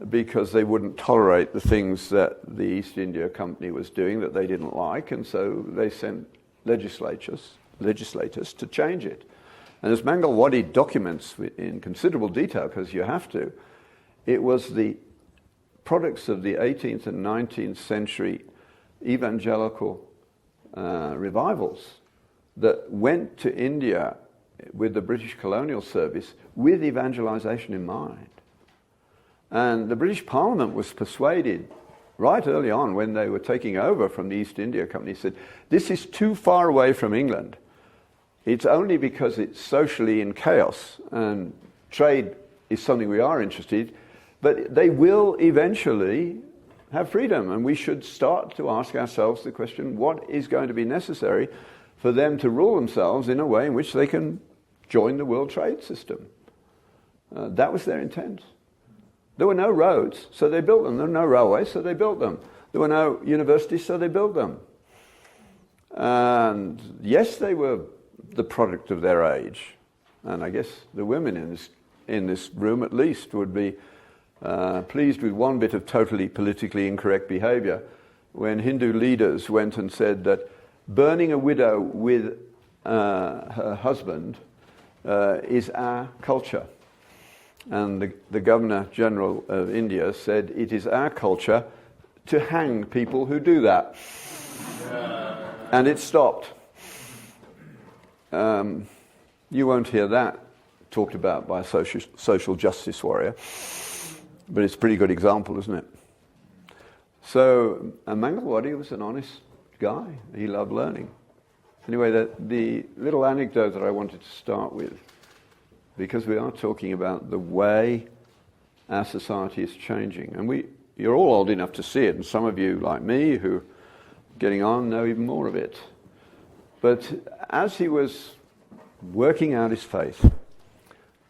because they wouldn't tolerate the things that the East India Company was doing that they didn't like, and so they sent legislators to change it. And as Mangalwadi documents in considerable detail, because you have to, it was the products of the 18th and 19th century evangelical revivals that went to India with the British colonial service with evangelization in mind. And the British Parliament was persuaded right early on when they were taking over from the East India Company, said, this is too far away from England. It's only because it's socially in chaos and trade is something we are interested in, but they will eventually have freedom, and we should start to ask ourselves the question, what is going to be necessary for them to rule themselves in a way in which they can join the world trade system? That was their intent. There were no roads, so they built them. There were no railways, so they built them. There were no universities, so they built them. And yes, they were the product of their age. And I guess the women in this room at least would be pleased with one bit of totally politically incorrect behavior when Hindu leaders went and said that burning a widow with her husband is our culture. And the Governor General of India said, it is our culture to hang people who do that. And it stopped. You won't hear that talked about by a social justice warrior. But it's a pretty good example, isn't it? So Mangalwadi was an honest guy. He loved learning. Anyway, the little anecdote that I wanted to start with, because we are talking about the way our society is changing. And you're all old enough to see it, and some of you, like me, who are getting on, know even more of it. But as he was working out his faith,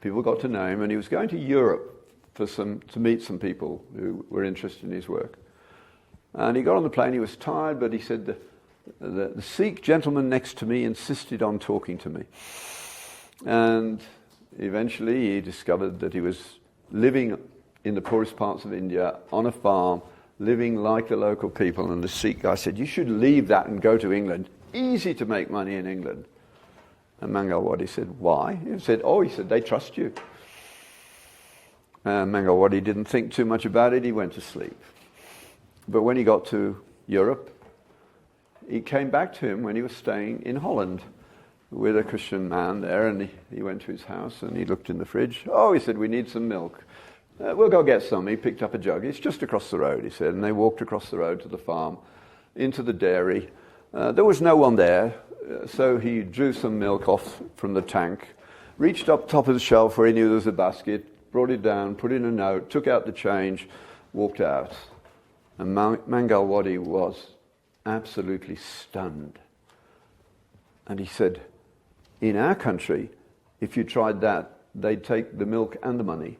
people got to know him, and he was going to Europe to meet some people who were interested in his work. And he got on the plane, he was tired, but he said, the Sikh gentleman next to me insisted on talking to me. And eventually he discovered that he was living in the poorest parts of India, on a farm, living like the local people. And the Sikh guy said, you should leave that and go to England. Easy to make money in England. And Mangalwadi said, why? He said, they trust you. Mangalwadi didn't think too much about it. He went to sleep. But when he got to Europe, it came back to him when he was staying in Holland with a Christian man there, and he went to his house and he looked in the fridge. He said, we need some milk. We'll go get some. He picked up a jug. It's just across the road, he said, and they walked across the road to the farm, into the dairy. There was no one there, so he drew some milk off from the tank, reached up top of the shelf where he knew there was a basket, brought it down, put in a note, took out the change, walked out. And Mangalwadi was absolutely stunned. And he said, in our country, if you tried that, they'd take the milk and the money.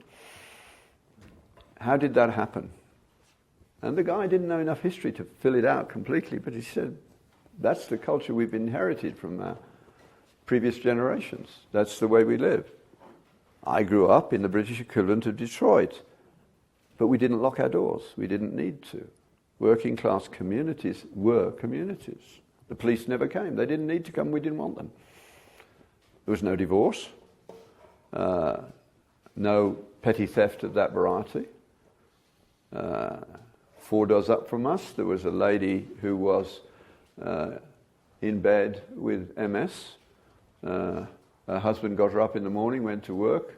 How did that happen? And the guy didn't know enough history to fill it out completely, but he said, that's the culture we've inherited from our previous generations. That's the way we live. I grew up in the British equivalent of Detroit, but we didn't lock our doors. We didn't need to. Working class communities were communities. The police never came. They didn't need to come. We didn't want them. There was no divorce, no petty theft of that variety. 4 doors up from us, there was a lady who was in bed with MS. Her husband got her up in the morning, went to work.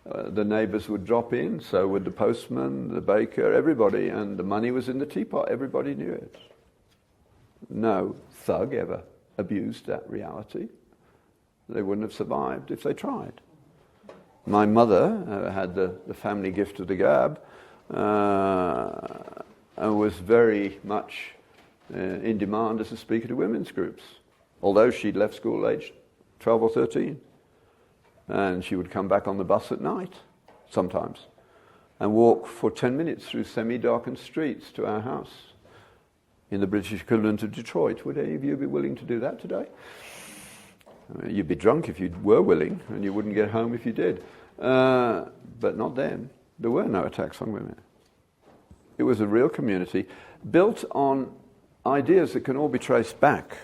The neighbours would drop in, so would the postman, the baker, everybody, and the money was in the teapot. Everybody knew it. No thug ever abused that reality. They wouldn't have survived if they tried. My mother had the family gift of the gab and was very much in demand as a speaker to women's groups. although she'd left school aged 12 or 13. And she would come back on the bus at night, sometimes, and walk for 10 minutes through semi-darkened streets to our house in the British equivalent of Detroit. Would any of you be willing to do that today? You'd be drunk if you were willing, and you wouldn't get home if you did. But not then. There were no attacks on women. It was a real community built on ideas that can all be traced back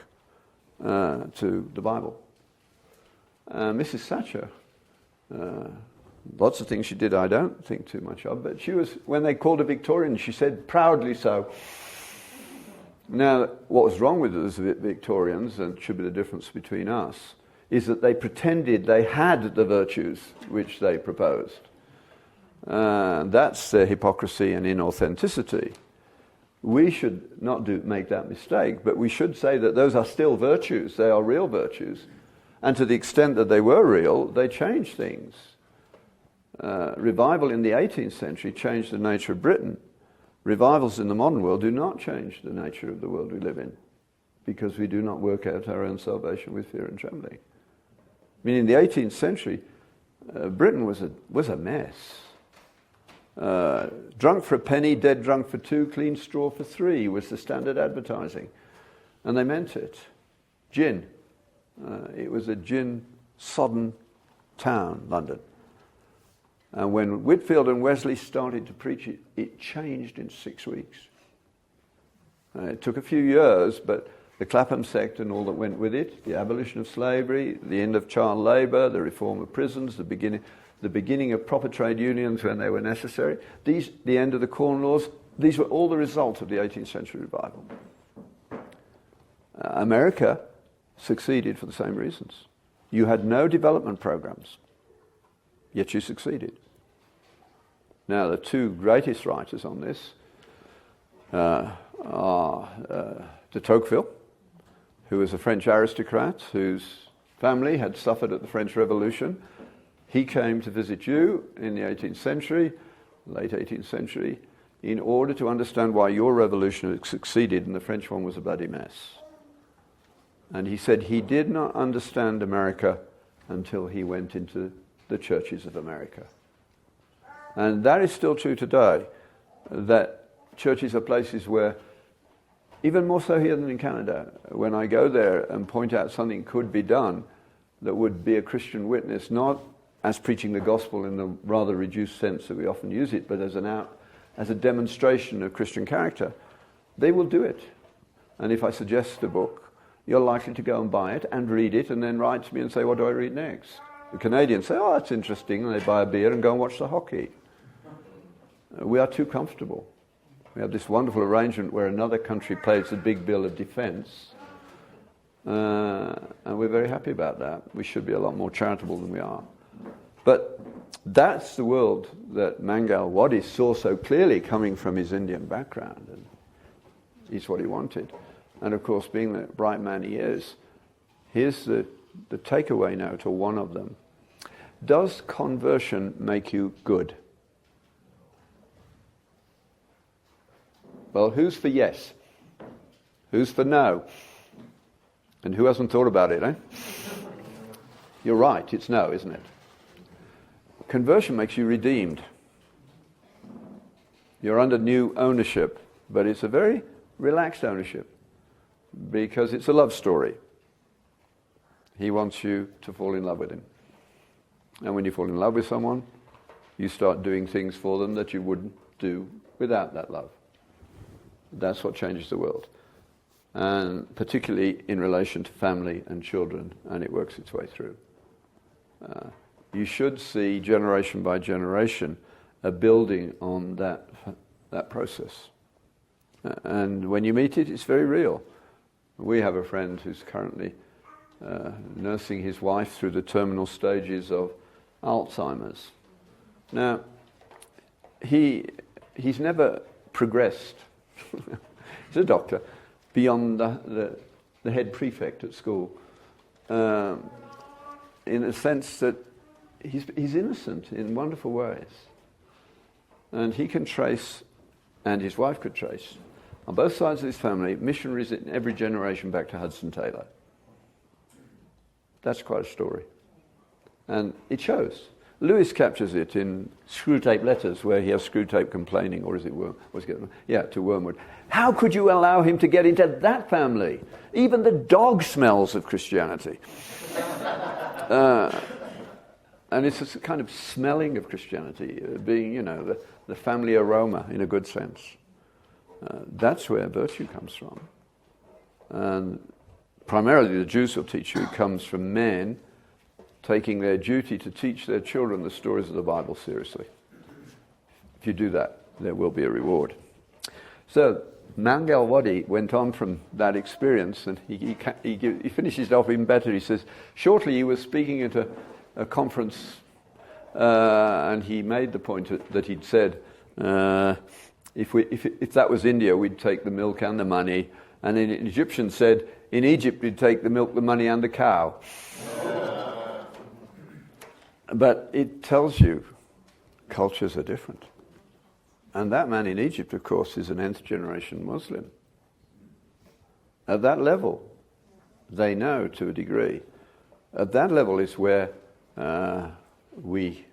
to the Bible. Mrs. Thatcher, lots of things she did I don't think too much of, but she was, when they called her Victorian, she said proudly so. Now, what was wrong with us Victorians, and should be the difference between us, is that they pretended they had the virtues which they proposed. That's their hypocrisy and inauthenticity. We should not make that mistake, but we should say that those are still virtues. They are real virtues. And to the extent that they were real, they changed things. Revival in the 18th century changed the nature of Britain. Revivals in the modern world do not change the nature of the world we live in, because we do not work out our own salvation with fear and trembling. I mean, in the 18th century, Britain was a mess. Drunk for a penny, dead drunk for two, clean straw for three was the standard advertising. And they meant it. Gin. It was a gin-sodden town, London. And when Whitfield and Wesley started to preach it, it changed in 6 weeks. It took a few years, but the Clapham sect and all that went with it, the abolition of slavery, the end of child labour, the reform of prisons, the beginning of proper trade unions when they were necessary, the end of the Corn Laws, these were all the result of the 18th century revival. America succeeded for the same reasons. You had no development programs, yet you succeeded. Now, the two greatest writers on this are de Tocqueville, who was a French aristocrat whose family had suffered at the French Revolution. He came to visit you in the 18th century, late 18th century, in order to understand why your revolution had succeeded and the French one was a bloody mess. And he said he did not understand America until he went into the churches of America. And that is still true today, that churches are places where, even more so here than in Canada, when I go there and point out something could be done that would be a Christian witness, not as preaching the gospel in the rather reduced sense that we often use it, but as a demonstration of Christian character, they will do it. And if I suggest a book, you're likely to go and buy it and read it and then write to me and say, what do I read next? The Canadians say, oh, that's interesting, and they buy a beer and go and watch the hockey. We are too comfortable. We have this wonderful arrangement where another country pays the big bill of defence, and we're very happy about that. We should be a lot more charitable than we are. But that's the world that Mangal Wadi saw so clearly coming from his Indian background, and it's what he wanted. And of course, being the bright man he is, here's the takeaway note, or one of them. Does conversion make you good? Well, who's for yes? Who's for no? And who hasn't thought about it, eh? You're right, it's no, isn't it? Conversion makes you redeemed. You're under new ownership, but it's a very relaxed ownership because it's a love story. He wants you to fall in love with him. And when you fall in love with someone, you start doing things for them that you wouldn't do without that love. That's what changes the world. And particularly in relation to family and children, and it works its way through. You should see, generation by generation, a building on that process. And when you meet it, it's very real. We have a friend who's currently nursing his wife through the terminal stages of Alzheimer's. Now, he's never progressed, he's a doctor, beyond the head prefect at school, in a sense that he's innocent in wonderful ways. And he can trace, and his wife could trace, on both sides of his family, missionaries in every generation back to Hudson Taylor. That's quite a story. And it shows. Lewis captures it in Screwtape Letters, where he has Screwtape complaining, or is it to Wormwood. How could you allow him to get into that family? Even the dog smells of Christianity. And it's a kind of smelling of Christianity, being, the family aroma in a good sense. That's where virtue comes from. And primarily the Jews will teach you it comes from men taking their duty to teach their children the stories of the Bible seriously. If you do that, there will be a reward. So Mangalwadi went on from that experience, and he finishes it off even better. He says, shortly he was speaking at a conference, and he made the point that he'd said, if that was India, we'd take the milk and the money. And an Egyptian said, in Egypt, we'd take the milk, the money, and the cow. But it tells you cultures are different. And that man in Egypt, of course, is an nth generation Muslim. At that level, they know to a degree. At that level is where we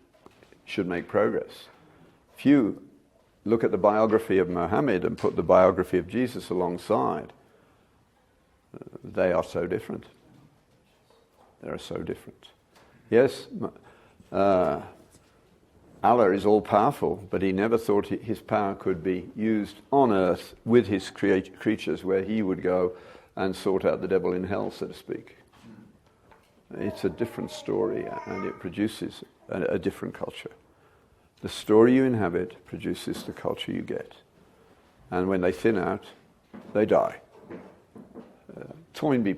should make progress. If you look at the biography of Muhammad and put the biography of Jesus alongside, they are so different. They are so different. Yes, Allah is all-powerful, but he never thought his power could be used on earth with his creatures, where he would go and sort out the devil in hell, so to speak. It's a different story, and it produces a different culture. The story you inhabit produces the culture you get. And when they thin out, they die. Toynbee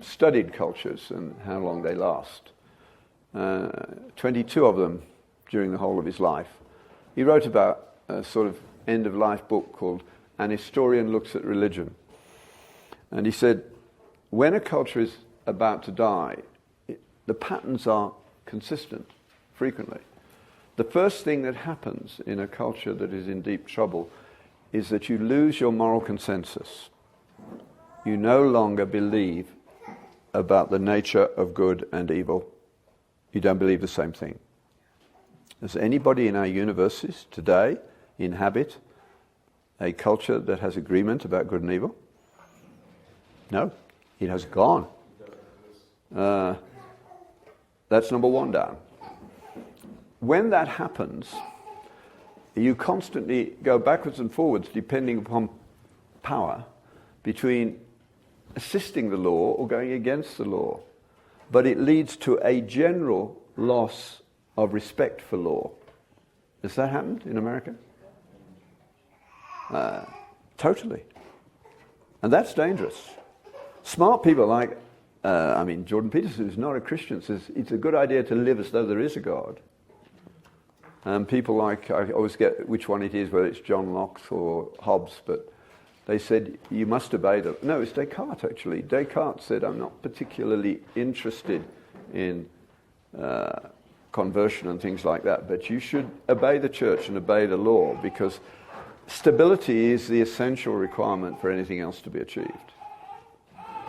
studied cultures and how long they last. 22 of them during the whole of his life. He wrote about a sort of end-of-life book called An Historian Looks at Religion. And he said, when a culture is about to die, the patterns are consistent frequently. The first thing that happens in a culture that is in deep trouble is that you lose your moral consensus. You no longer believe about the nature of good and evil. You don't believe the same thing. Does anybody in our universities today inhabit a culture that has agreement about good and evil? No, it has gone. That's number one down. When that happens, you constantly go backwards and forwards depending upon power between assisting the law or going against the law. But it leads to a general loss of respect for law. Has that happened in America? Totally. And that's dangerous. Smart people like, Jordan Peterson, who's not a Christian, says it's a good idea to live as though there is a God. And people like, I always get which one it is, whether it's John Locke or Hobbes, but they said you must obey them. No, it's Descartes actually. Descartes said, I'm not particularly interested in conversion and things like that, but you should obey the church and obey the law, because stability is the essential requirement for anything else to be achieved.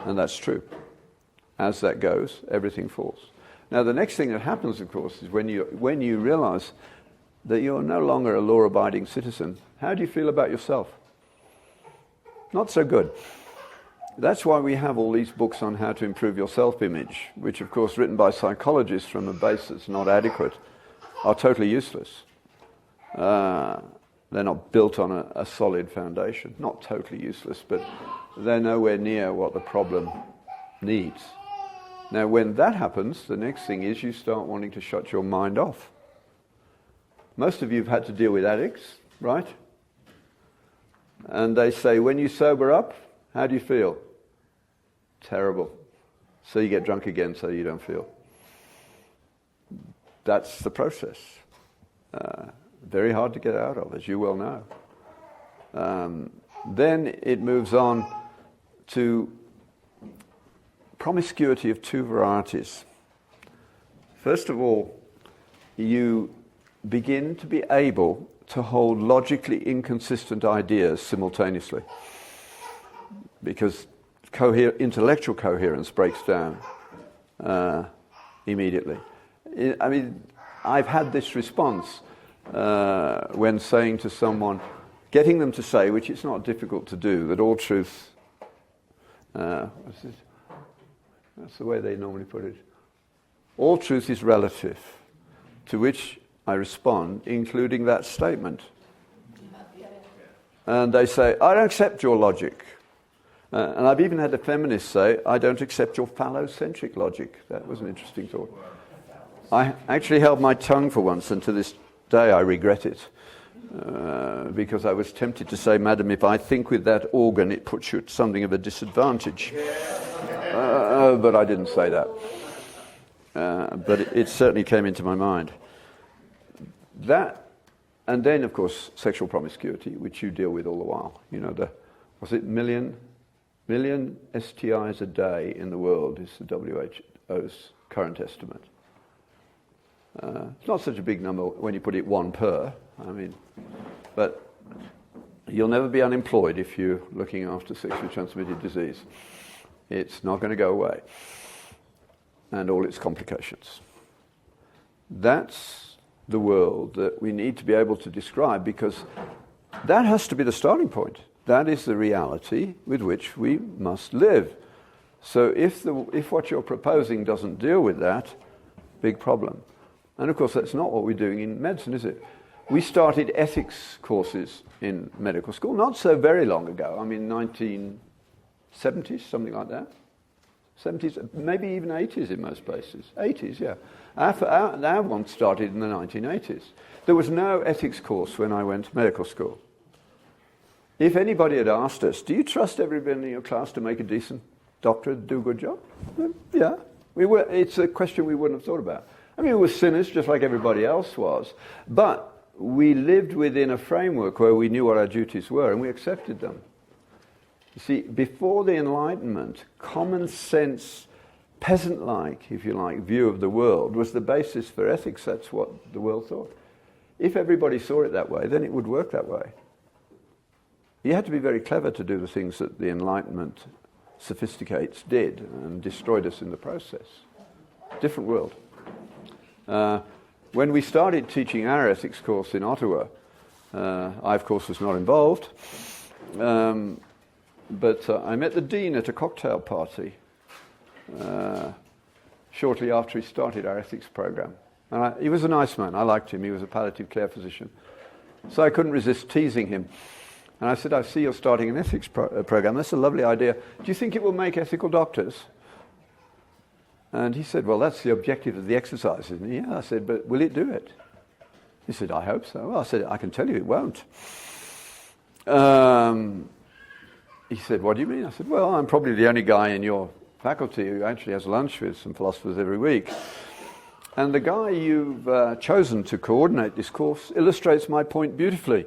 And that's true. As that goes, everything falls. Now, the next thing that happens, of course, is when you realize that you're no longer a law-abiding citizen, how do you feel about yourself? Not so good. That's why we have all these books on how to improve your self-image, which, of course, written by psychologists from a base that's not adequate, are totally useless. They're not built on a solid foundation. Not totally useless, but they're nowhere near what the problem needs. Now, when that happens, the next thing is you start wanting to shut your mind off. Most of you have had to deal with addicts, right? And they say, when you sober up, how do you feel? Terrible. So you get drunk again so you don't feel. That's the process. Very hard to get out of, as you well know. Then it moves on to promiscuity of two varieties. First of all, you begin to be able to hold logically inconsistent ideas simultaneously, because intellectual coherence breaks down. immediately. I mean, I've had this response when saying to someone, getting them to say, which it's not difficult to do, that all truth, that's the way they normally put it, all truth is relative, to which I respond, including that statement. And they say, I don't accept your logic. And I've even had a feminist say, I don't accept your phallocentric logic. That was an interesting thought. I actually held my tongue for once, and to this day I regret it. Because I was tempted to say, Madam, if I think with that organ, it puts you at something of a disadvantage. But I didn't say that. But it certainly came into my mind. That, and then, of course, sexual promiscuity, which you deal with all the while. You know, was it million STIs a day in the world is the WHO's current estimate. It's not such a big number when you put it one per. I mean, but you'll never be unemployed if you're looking after sexually transmitted disease. It's not going to go away. And all its complications. That's the world that we need to be able to describe, because that has to be the starting point. That is the reality with which we must live. So if what you're proposing doesn't deal with that, big problem. And of course that's not what we're doing in medicine, is it? We started ethics courses in medical school not so very long ago. I mean 1970s, something like that. 70s, maybe even 80s in most places. 80s, yeah. Our one started in the 1980s. There was no ethics course when I went to medical school. If anybody had asked us, do you trust everybody in your class to make a decent doctor, do a good job? Yeah. It's a question we wouldn't have thought about. I mean, we were sinners just like everybody else was. But we lived within a framework where we knew what our duties were and we accepted them. You see, before the Enlightenment, common sense, peasant-like, if you like, view of the world was the basis for ethics. That's what the world thought. If everybody saw it that way, then it would work that way. You had to be very clever to do the things that the Enlightenment sophisticates did and destroyed us in the process. Different world. When we started teaching our ethics course in Ottawa, I, of course, was not involved. But I met the dean at a cocktail party shortly after he started our ethics program. And he was a nice man. I liked him. He was a palliative care physician. So I couldn't resist teasing him. And I said, I see you're starting an ethics program. That's a lovely idea. Do you think it will make ethical doctors? And he said, well, that's the objective of the exercise, isn't it? Yeah, I said, but will it do it? He said, I hope so. Well, I said, I can tell you it won't. He said, what do you mean? I said, well, I'm probably the only guy in your faculty who actually has lunch with some philosophers every week. And the guy you've chosen to coordinate this course illustrates my point beautifully.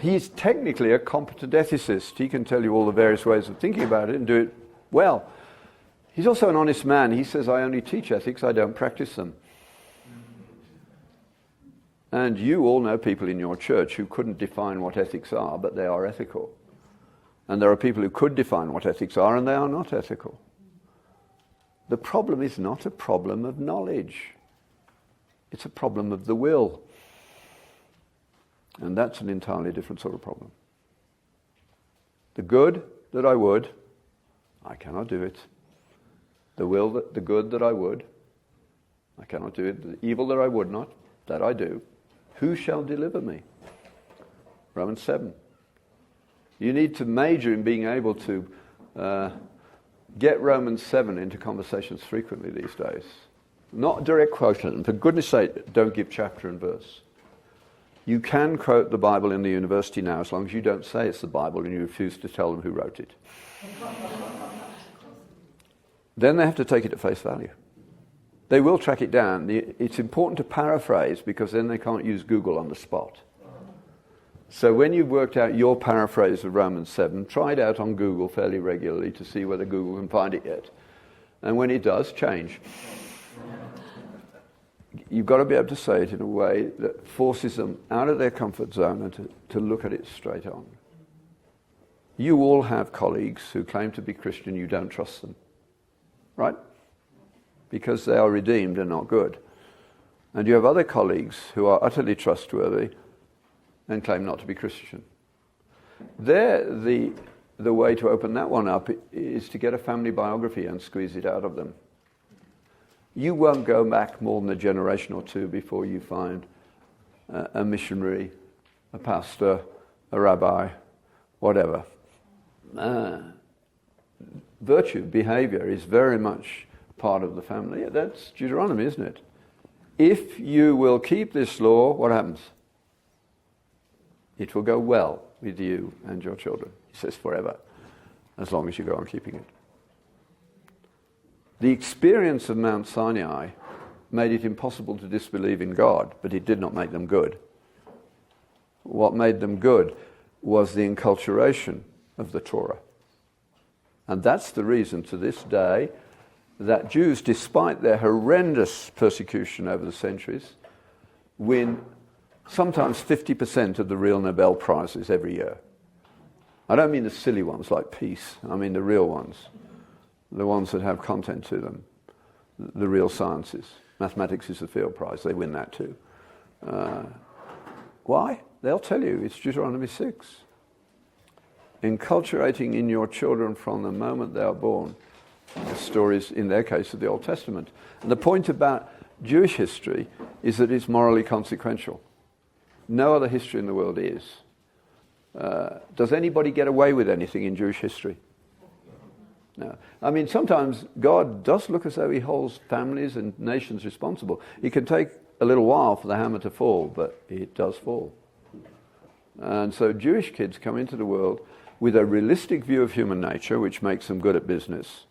He's technically a competent ethicist. He can tell you all the various ways of thinking about it and do it well. He's also an honest man. He says, I only teach ethics, I don't practice them. And you all know people in your church who couldn't define what ethics are, but they are ethical. And there are people who could define what ethics are, and they are not ethical. The problem is not a problem of knowledge. It's a problem of the will. And that's an entirely different sort of problem. The good that I would, I cannot do it. The good that I would, I cannot do it. The evil that I would not, that I do. Who shall deliver me? Romans 7. You need to major in being able to get Romans 7 into conversations frequently these days. Not direct quotation. For goodness sake, don't give chapter and verse. You can quote the Bible in the university now as long as you don't say it's the Bible and you refuse to tell them who wrote it. Then they have to take it at face value. They will track it down. It's important to paraphrase because then they can't use Google on the spot. So when you've worked out your paraphrase of Romans 7, try it out on Google fairly regularly to see whether Google can find it yet. And when it does, change. You've got to be able to say it in a way that forces them out of their comfort zone and to look at it straight on. You all have colleagues who claim to be Christian, you don't trust them. Right? because they are redeemed and not good. And you have other colleagues who are utterly trustworthy and claim not to be Christian. There, the way to open that one up is to get a family biography and squeeze it out of them. You won't go back more than a generation or two before you find a missionary, a pastor, a rabbi, whatever. Virtue, behavior is very much part of the family. That's Deuteronomy, isn't it? If you will keep this law, what happens? It will go well with you and your children. He says forever, as long as you go on keeping it. The experience of Mount Sinai made it impossible to disbelieve in God, but it did not make them good. What made them good was the enculturation of the Torah. And that's the reason to this day that Jews, despite their horrendous persecution over the centuries, win sometimes 50% of the real Nobel Prizes every year. I don't mean the silly ones like peace, I mean the real ones, the ones that have content to them, the real sciences. Mathematics is the field prize, they win that too. Why? They'll tell you, it's Deuteronomy 6. Enculturating in your children from the moment they are born the stories, in their case, of the Old Testament. And the point about Jewish history is that it's morally consequential. No other history in the world is. Does anybody get away with anything in Jewish history? No. I mean, sometimes God does look as though he holds families and nations responsible. It can take a little while for the hammer to fall, but it does fall. And so Jewish kids come into the world with a realistic view of human nature, which makes them good at business,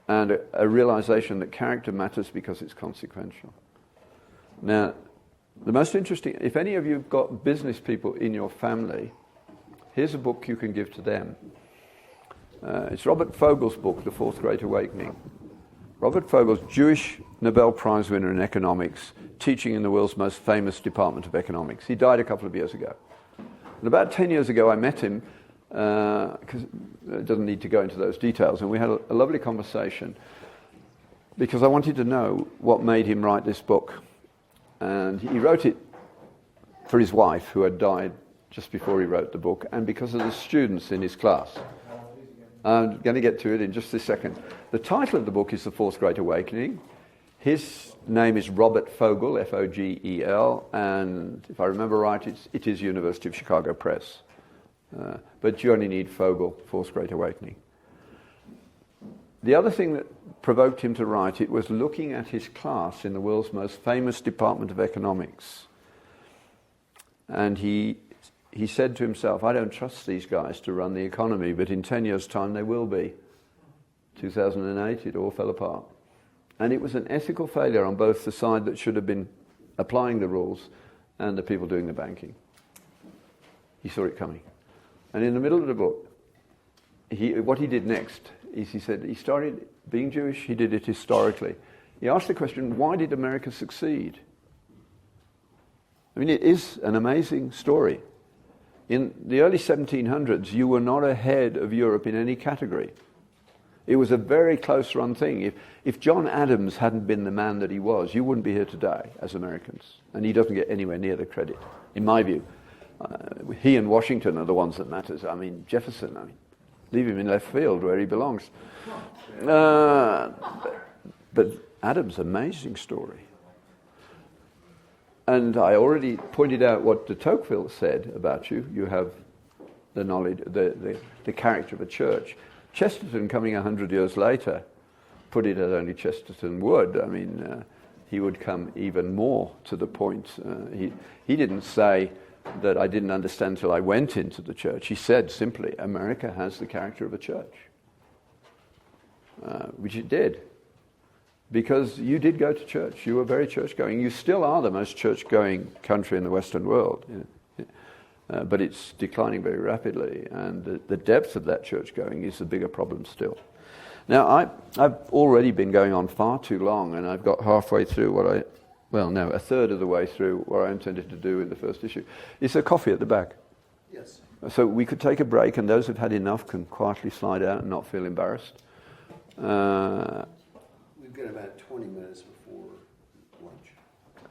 and a realization that character matters because it's consequential. Now, the most interesting, if any of you have got business people in your family, here's a book you can give to them. It's Robert Fogel's book, The Fourth Great Awakening. Robert Fogel's Jewish Nobel Prize winner in economics, teaching in the world's most famous department of economics. He died a couple of years ago. And about 10 years ago I met him, because it doesn't need to go into those details, and we had a lovely conversation because I wanted to know what made him write this book. And he wrote it for his wife, who had died just before he wrote the book, and because of the students in his class. I'm going to get to it in just a second. The title of the book is The Fourth Great Awakening. His name is Robert Fogel, F-O-G-E-L, and if I remember right, it is University of Chicago Press. But you only need Fogel, Fourth Great Awakening. The other thing that provoked him to write it was looking at his class in the world's most famous department of economics. And he said to himself, I don't trust these guys to run the economy, but in 10 years' time they will be. 2008, it all fell apart. And it was an ethical failure on both the side that should have been applying the rules and the people doing the banking. He saw it coming. And in the middle of the book, what he did next is he said he started being Jewish, he did it historically. He asked the question, why did America succeed? I mean, it is an amazing story. In the early 1700s, you were not ahead of Europe in any category. It was a very close-run thing. If John Adams hadn't been the man that he was, you wouldn't be here today as Americans. And he doesn't get anywhere near the credit, in my view. He and Washington are the ones that matters. I mean, Jefferson, leave him in left field where he belongs. But Adams, amazing story. And I already pointed out what de Tocqueville said about you. You have the knowledge, the character of a church. Chesterton, coming 100 years later, put it as only Chesterton would. I mean, he would come even more to the point. He didn't say that I didn't understand till I went into the church. He said simply, America has the character of a church, which it did. Because you did go to church. You were very church-going. You still are the most church-going country in the Western world. But it's declining very rapidly. And the depth of that church-going is the bigger problem still. Now, I've already been going on far too long, and I've got halfway through a third of the way through what I intended to do in the first issue. Is there coffee at the back? Yes. So we could take a break, and those who've had enough can quietly slide out and not feel embarrassed. We've We've got about 20 minutes before lunch.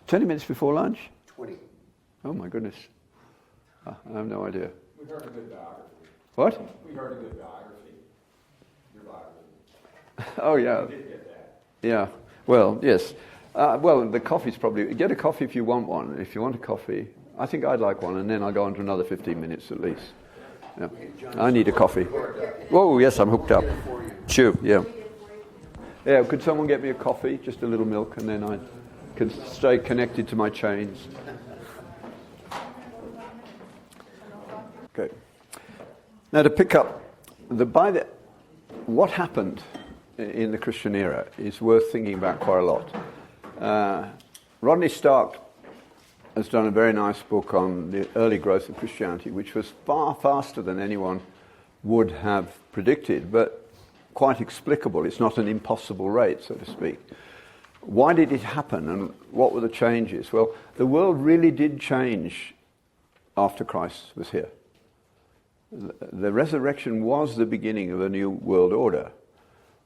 20 minutes before lunch? 20. Oh my goodness. I have no idea. We heard a good biography. What? We heard a good biography. Your biography. Oh yeah. We did get that. Yeah. Well, yes. Well, the coffee's probably... Get a coffee if you want one. If you want a coffee, I think I'd like one, and then I'll go on to another 15 minutes at least. Yeah. I need a coffee. Whoa, yes, I'm hooked up. Sure, yeah. Yeah, could someone get me a coffee, just a little milk, and then I can stay connected to my chains. Okay. Now to pick up, what happened in the Christian era is worth thinking about quite a lot. Rodney Stark has done a very nice book on the early growth of Christianity, which was far faster than anyone would have predicted, but quite explicable. It's not an impossible rate, so to speak. Why did it happen, and what were the changes? Well, the world really did change after Christ was here. The resurrection was the beginning of a new world order,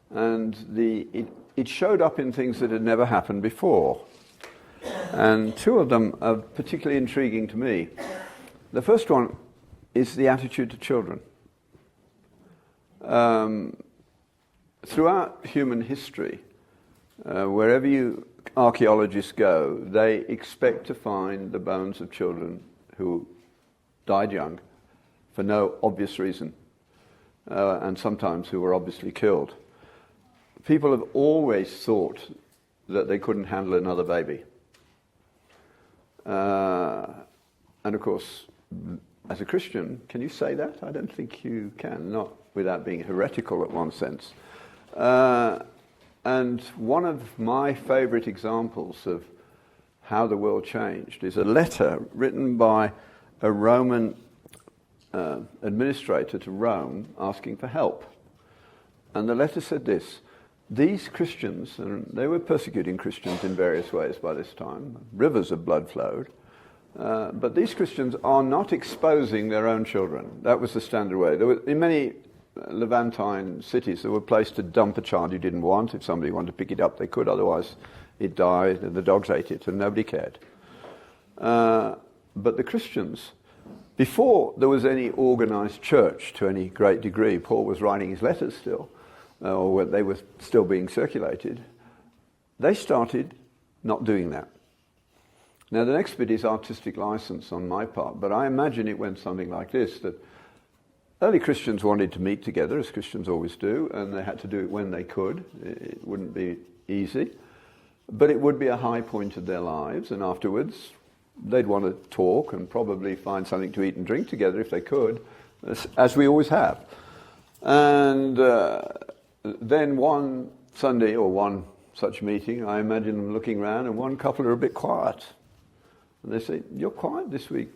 and it showed up in things that had never happened before. And two of them are particularly intriguing to me. The first one is the attitude to children. Throughout human history, wherever archaeologists go, they expect to find the bones of children who died young for no obvious reason, and sometimes who were obviously killed. People have always thought that they couldn't handle another baby. And of course, as a Christian, can you say that? I don't think you can, not without being heretical at one sense. And one of my favorite examples of how the world changed is a letter written by a Roman administrator to Rome asking for help. And the letter said this: these Christians, and they were persecuting Christians in various ways by this time, rivers of blood flowed, but these Christians are not exposing their own children. That was the standard way. There were, in many Levantine cities, there were places to dump a child you didn't want. If somebody wanted to pick it up, they could. Otherwise, it died and the dogs ate it and nobody cared. But the Christians, before there was any organized church to any great degree, Paul was writing his letters still, or they were still being circulated, they started not doing that. Now the next bit is artistic license on my part, but I imagine it went something like this, that early Christians wanted to meet together, as Christians always do, and they had to do it when they could. It wouldn't be easy, but it would be a high point of their lives, and afterwards they'd want to talk and probably find something to eat and drink together if they could, as we always have. And then one Sunday or one such meeting, I imagine them looking around, and one couple are a bit quiet. And they say, "You're quiet this week.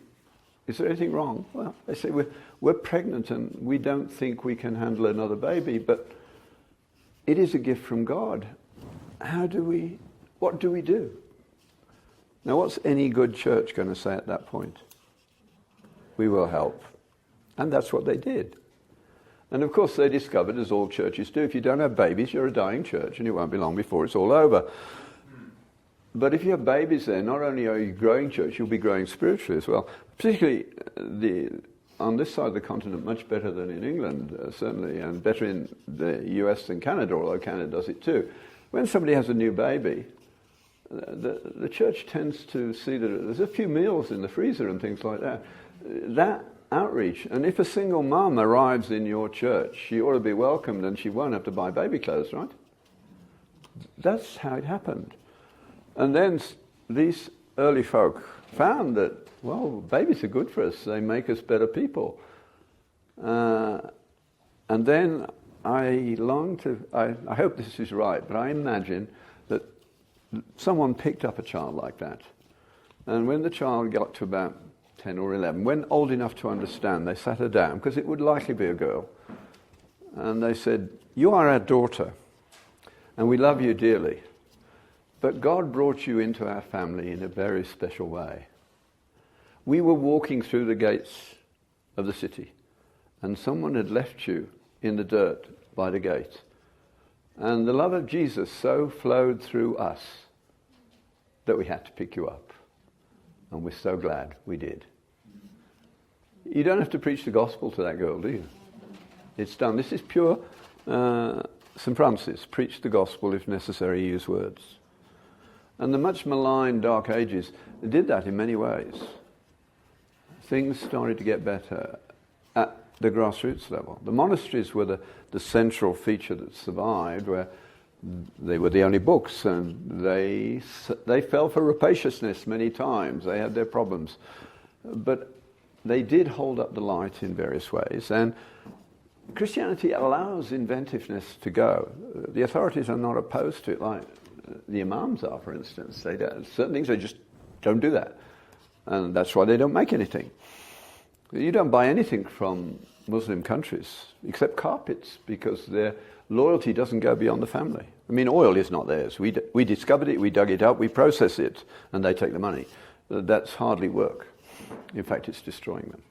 Is there anything wrong?" Well, they say, we're pregnant and we don't think we can handle another baby, but it is a gift from God. What do we do? Now, what's any good church going to say at that point? We will help. And that's what they did. And of course they discovered, as all churches do, if you don't have babies, you're a dying church, and it won't be long before it's all over. But if you have babies there, not only are you growing church, you'll be growing spiritually as well. Particularly on this side of the continent, much better than in England, certainly, and better in the US than Canada, although Canada does it too. When somebody has a new baby, the church tends to see that there's a few meals in the freezer and things like that. That outreach. And if a single mum arrives in your church, she ought to be welcomed and she won't have to buy baby clothes, right? That's how it happened. And then these early folk found that, well, babies are good for us. They make us better people. And then I hope this is right, but I imagine that someone picked up a child like that. And when the child got to about 10 or 11, when old enough to understand, they sat her down, because it would likely be a girl. And they said, "You are our daughter, and we love you dearly. But God brought you into our family in a very special way. We were walking through the gates of the city, and someone had left you in the dirt by the gate. And the love of Jesus so flowed through us that we had to pick you up. And we're so glad we did. You don't have to preach the gospel to that girl, do you? It's done. This is pure St. Francis. Preach the gospel, if necessary, use words. And the much maligned Dark Ages did that in many ways. Things started to get better at the grassroots level. The monasteries were the central feature that survived, where they were the only books, and they fell for rapaciousness many times. They had their problems. But they did hold up the light in various ways. And Christianity allows inventiveness to go. The authorities are not opposed to it, like the imams are, for instance. Certain things, they just don't do that. And that's why they don't make anything. You don't buy anything from Muslim countries except carpets, because their loyalty doesn't go beyond the family. I mean, oil is not theirs. We discovered it, we dug it up, we process it, and they take the money. That's hardly work. In fact, it's destroying them.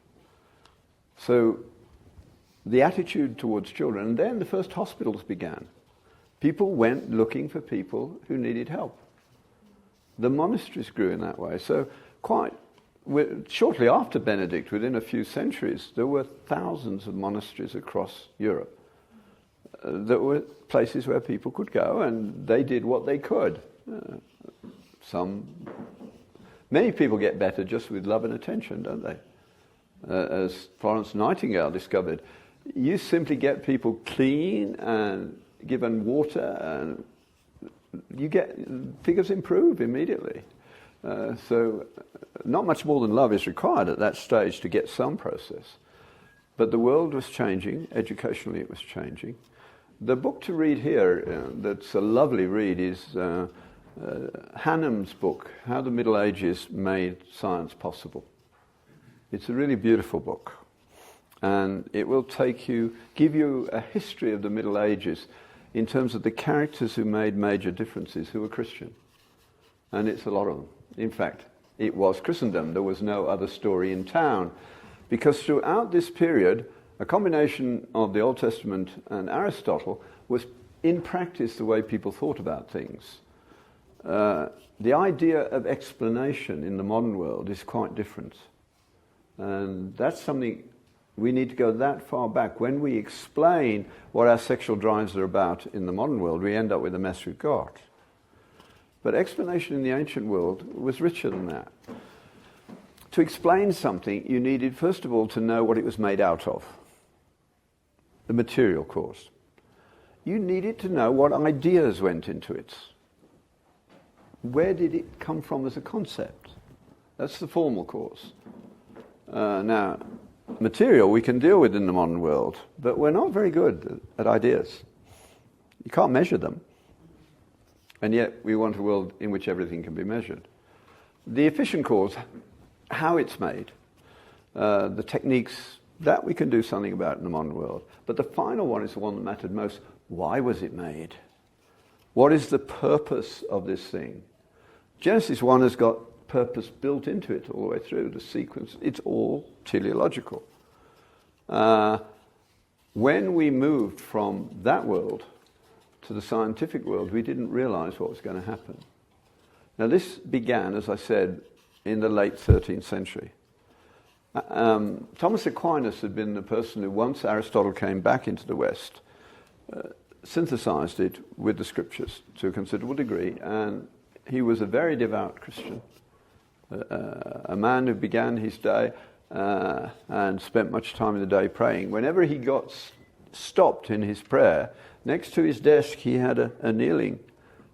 So the attitude towards children, and then the first hospitals began. People went looking for people who needed help. The monasteries grew in that way. So shortly after Benedict, within a few centuries, there were thousands of monasteries across Europe. There were places where people could go, and they did what they could. Many people get better just with love and attention, don't they? As Florence Nightingale discovered, you simply get people clean and given water, and figures improve immediately. So not much more than love is required at that stage to get some process. But the world was changing, educationally it was changing. The book to read here, that's a lovely read, is Hannam's book, How the Middle Ages Made Science Possible. It's a really beautiful book. And it will give you a history of the Middle Ages in terms of the characters who made major differences, who were Christian. And it's a lot of them. In fact, it was Christendom. There was no other story in town. Because throughout this period, a combination of the Old Testament and Aristotle was, in practice, the way people thought about things. The idea of explanation in the modern world is quite different. And that's something we need to go that far back. When we explain what our sexual drives are about in the modern world, we end up with the mess we've got. But explanation in the ancient world was richer than that. To explain something, you needed, first of all, to know what it was made out of. The material cause. You needed to know what ideas went into it. Where did it come from as a concept? That's the formal cause. Now, material we can deal with in the modern world, but we're not very good at ideas. You can't measure them. And yet we want a world in which everything can be measured. The efficient cause, how it's made, the techniques, that we can do something about in the modern world. But the final one is the one that mattered most. Why was it made? What is the purpose of this thing? Genesis 1 has got purpose built into it all the way through. The sequence, it's all teleological. When we moved from that world to the scientific world, we didn't realize what was going to happen. Now this began, as I said, in the late 13th century. Thomas Aquinas had been the person who, once Aristotle came back into the West, synthesized it with the scriptures to a considerable degree, and he was a very devout Christian, a man who began his day and spent much time in the day praying. Whenever he got stopped in his prayer, next to his desk he had a kneeling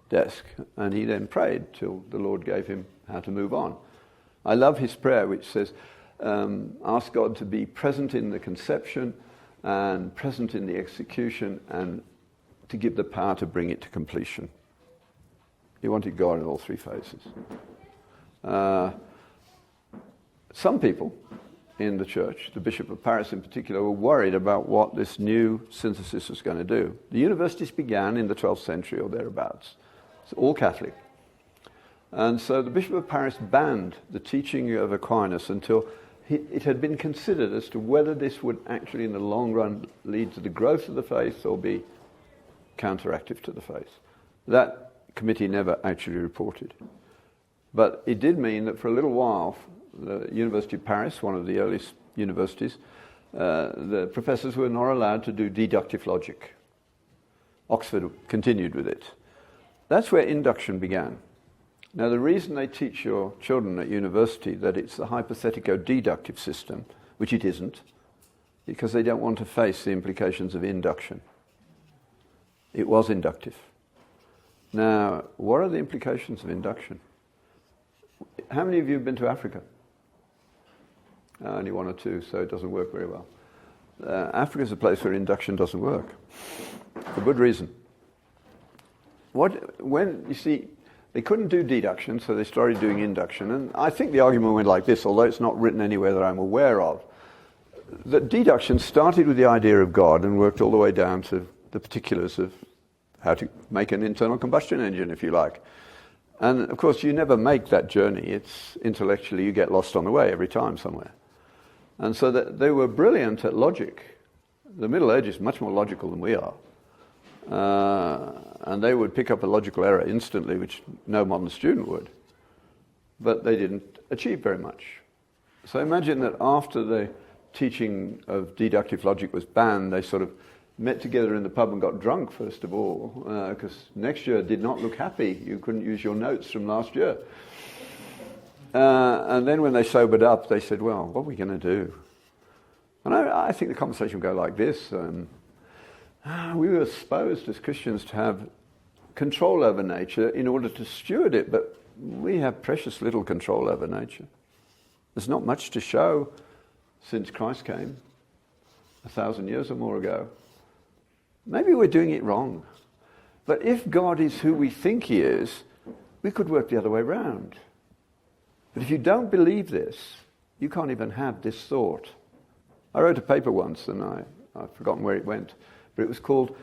desk, and he then prayed till the Lord gave him how to move on. I love his prayer, which says, ask God to be present in the conception and present in the execution, and to give the power to bring it to completion. He wanted God in all three phases. Some people in the church, the Bishop of Paris in particular, were worried about what this new synthesis was going to do. The universities began in the 12th century or thereabouts. It's all Catholic. And so the Bishop of Paris banned the teaching of Aquinas until it had been considered as to whether this would actually in the long run lead to the growth of the faith or be counteractive to the faith. That committee never actually reported. But it did mean that for a little while, the University of Paris, one of the earliest universities, the professors were not allowed to do deductive logic. Oxford continued with it. That's where induction began. Now, the reason they teach your children at university that it's a hypothetico-deductive system, which it isn't, because they don't want to face the implications of induction. It was inductive. Now, what are the implications of induction? How many of you have been to Africa? Only one or two, so it doesn't work very well. Africa is a place where induction doesn't work, for good reason. When you see, they couldn't do deduction, so they started doing induction. And I think the argument went like this, although it's not written anywhere that I'm aware of, that deduction started with the idea of God and worked all the way down to the particulars of how to make an internal combustion engine, if you like. And of course, you never make that journey. It's intellectually, you get lost on the way every time somewhere. And so that they were brilliant at logic. The Middle Ages is much more logical than we are. And they would pick up a logical error instantly, which no modern student would. But they didn't achieve very much. So imagine that after the teaching of deductive logic was banned, they sort of met together in the pub and got drunk, first of all, because next year did not look happy. You couldn't use your notes from last year. And then when they sobered up, they said, well, what are we going to do? And I think the conversation would go like this. We were supposed as Christians to have control over nature in order to steward it, but we have precious little control over nature. There's not much to show since Christ came 1,000 years or more ago. Maybe we're doing it wrong. But if God is who we think he is, we could work the other way around. But if you don't believe this, you can't even have this thought. I wrote a paper once, and I've forgotten where it went, but it was called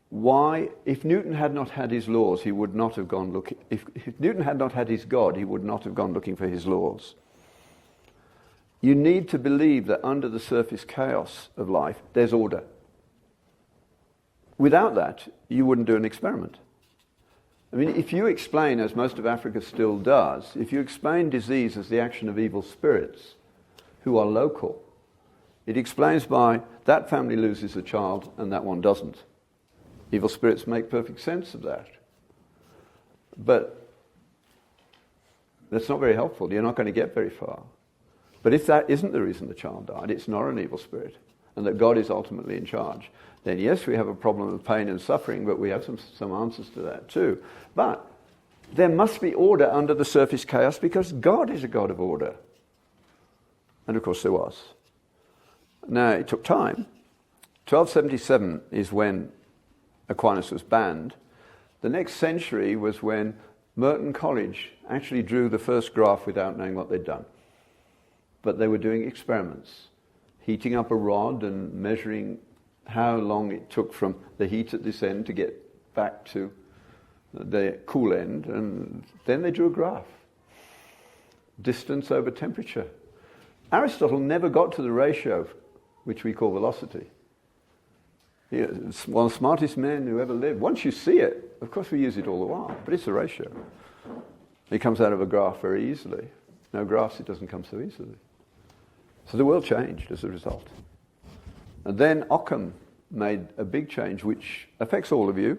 "Why, if Newton had not had his laws, he would not have gone looking. If Newton had not had his God, he would not have gone looking for his laws." You need to believe that under the surface chaos of life, there's order. Without that, you wouldn't do an experiment. I mean, if you explain, as most of Africa still does, if you explain disease as the action of evil spirits who are local, it explains by that family loses a child and that one doesn't. Evil spirits make perfect sense of that. But that's not very helpful. You're not going to get very far. But if that isn't the reason the child died, it's not an evil spirit, and that God is ultimately in charge, then yes, we have a problem of pain and suffering, but we have some answers to that too. But there must be order under the surface chaos because God is a God of order. And of course there was. Now, it took time. 1277 is when Aquinas was banned. The next century was when Merton College actually drew the first graph without knowing what they'd done. But they were doing experiments, heating up a rod and measuring how long it took from the heat at this end to get back to the cool end, and then they drew a graph. Distance over temperature. Aristotle never got to the ratio, which we call velocity. He's one of the smartest men who ever lived. Once you see it, of course we use it all the while, but it's a ratio. It comes out of a graph very easily. No graphs, it doesn't come so easily. So the world changed as a result. And then Occam made a big change, which affects all of you,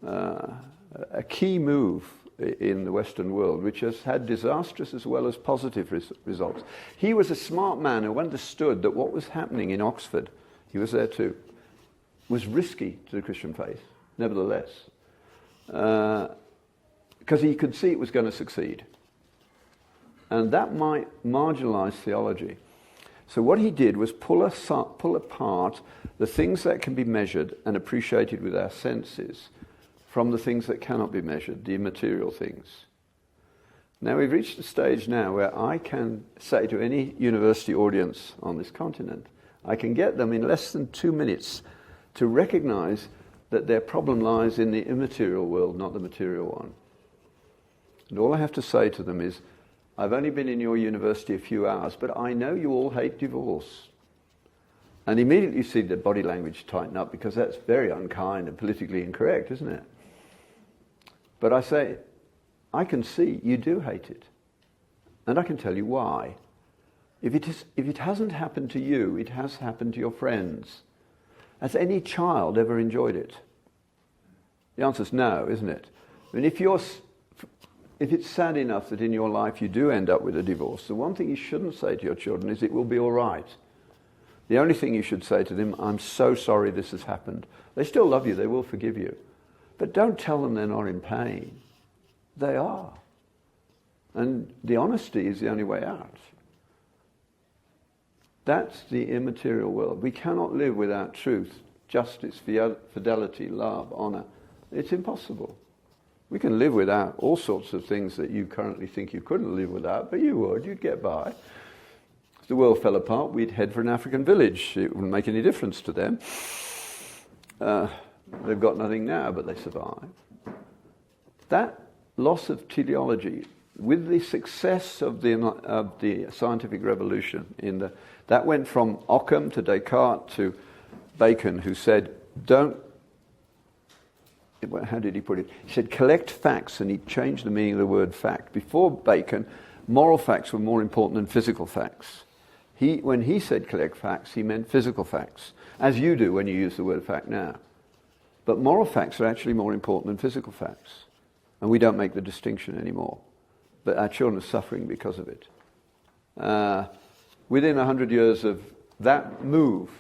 a key move in the Western world, which has had disastrous as well as positive results. He was a smart man who understood that what was happening in Oxford, he was there too, was risky to the Christian faith, nevertheless, because he could see it was going to succeed. And that might marginalize theology. So what he did was pull apart the things that can be measured and appreciated with our senses from the things that cannot be measured, the immaterial things. Now we've reached a stage now where I can say to any university audience on this continent, I can get them in less than 2 minutes to recognize that their problem lies in the immaterial world, not the material one. And all I have to say to them is, I've only been in your university a few hours, but I know you all hate divorce. And immediately you see the body language tighten up, because that's very unkind and politically incorrect, isn't it? But I say, I can see you do hate it. And I can tell you why. If it hasn't happened to you, it has happened to your friends. Has any child ever enjoyed it? The answer's no, isn't it? I mean, if it's sad enough that in your life you do end up with a divorce, the one thing you shouldn't say to your children is it will be all right. The only thing you should say to them, I'm so sorry this has happened. They still love you, they will forgive you. But don't tell them they're not in pain. They are. And the honesty is the only way out. That's the immaterial world. We cannot live without truth, justice, fidelity, love, honor. It's impossible. We can live without all sorts of things that you currently think you couldn't live without, but you would, you'd get by. If the world fell apart, we'd head for an African village. It wouldn't make any difference to them. They've got nothing now, but they survive. That loss of teleology, with the success of the scientific revolution, that went from Occam to Descartes to Bacon, who said, how did he put it? He said, collect facts, and he changed the meaning of the word fact. Before Bacon, moral facts were more important than physical facts. When he said collect facts, he meant physical facts, as you do when you use the word fact now. But moral facts are actually more important than physical facts. And we don't make the distinction anymore. But our children are suffering because of it. Within 100 years of that move,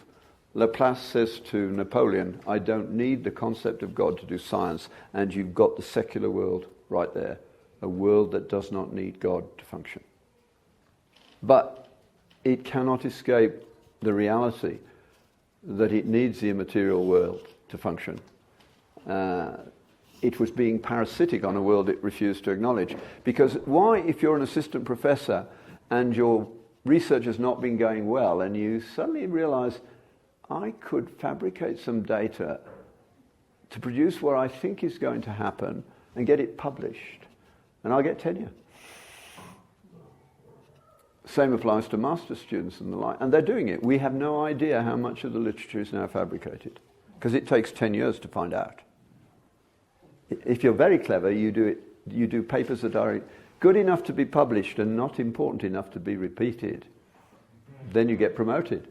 Laplace says to Napoleon, I don't need the concept of God to do science, and you've got the secular world right there, a world that does not need God to function. But it cannot escape the reality that it needs the immaterial world to function. It was being parasitic on a world it refused to acknowledge. Because why, if you're an assistant professor and your research has not been going well, and you suddenly realize, I could fabricate some data to produce what I think is going to happen and get it published, and I'll get tenure. Same applies to master's students and the like, and they're doing it. We have no idea how much of the literature is now fabricated, because it takes 10 years to find out. If you're very clever, you do papers that are good enough to be published and not important enough to be repeated. Then you get promoted.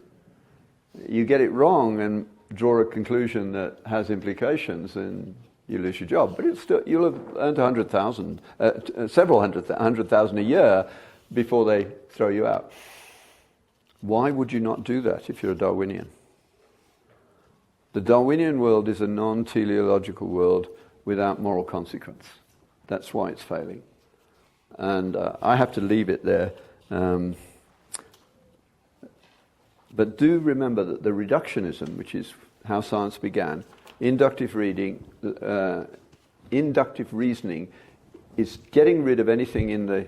You get it wrong and draw a conclusion that has implications, and you lose your job. But you'll have earned 100,000, several 100,000 a year before they throw you out. Why would you not do that if you're a Darwinian? The Darwinian world is a non-teleological world without moral consequence. That's why it's failing. And I have to leave it there. But do remember that the reductionism, which is how science began, inductive reasoning is getting rid of anything in the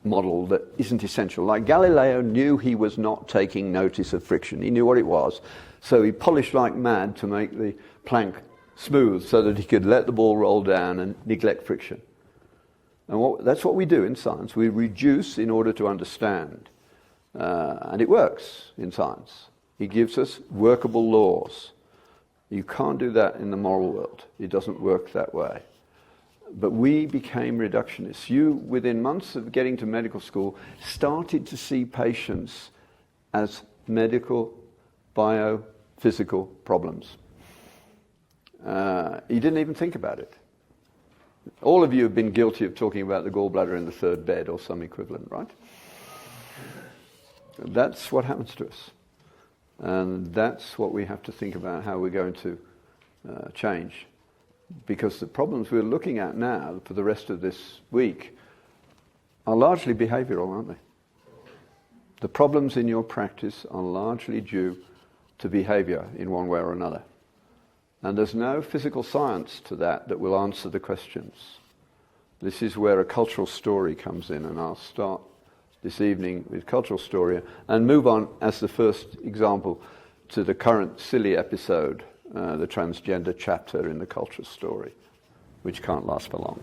model that isn't essential. Like Galileo knew he was not taking notice of friction. He knew what it was. So he polished like mad to make the plank smooth so that he could let the ball roll down and neglect friction. And that's what we do in science. We reduce in order to understand. And it works in science. It gives us workable laws. You can't do that in the moral world. It doesn't work that way. But we became reductionists. You, within months of getting to medical school, started to see patients as medical, biophysical problems. You didn't even think about it. All of you have been guilty of talking about the gallbladder in the third bed or some equivalent, right? That's what happens to us. And that's what we have to think about, how we're going to change. Because the problems we're looking at now for the rest of this week are largely behavioral, aren't they? The problems in your practice are largely due to behavior in one way or another. And there's no physical science to that will answer the questions. This is where a cultural story comes in, and I'll start this evening with cultural story and move on as the first example to the current silly episode, the transgender chapter in the cultural story, which can't last for long.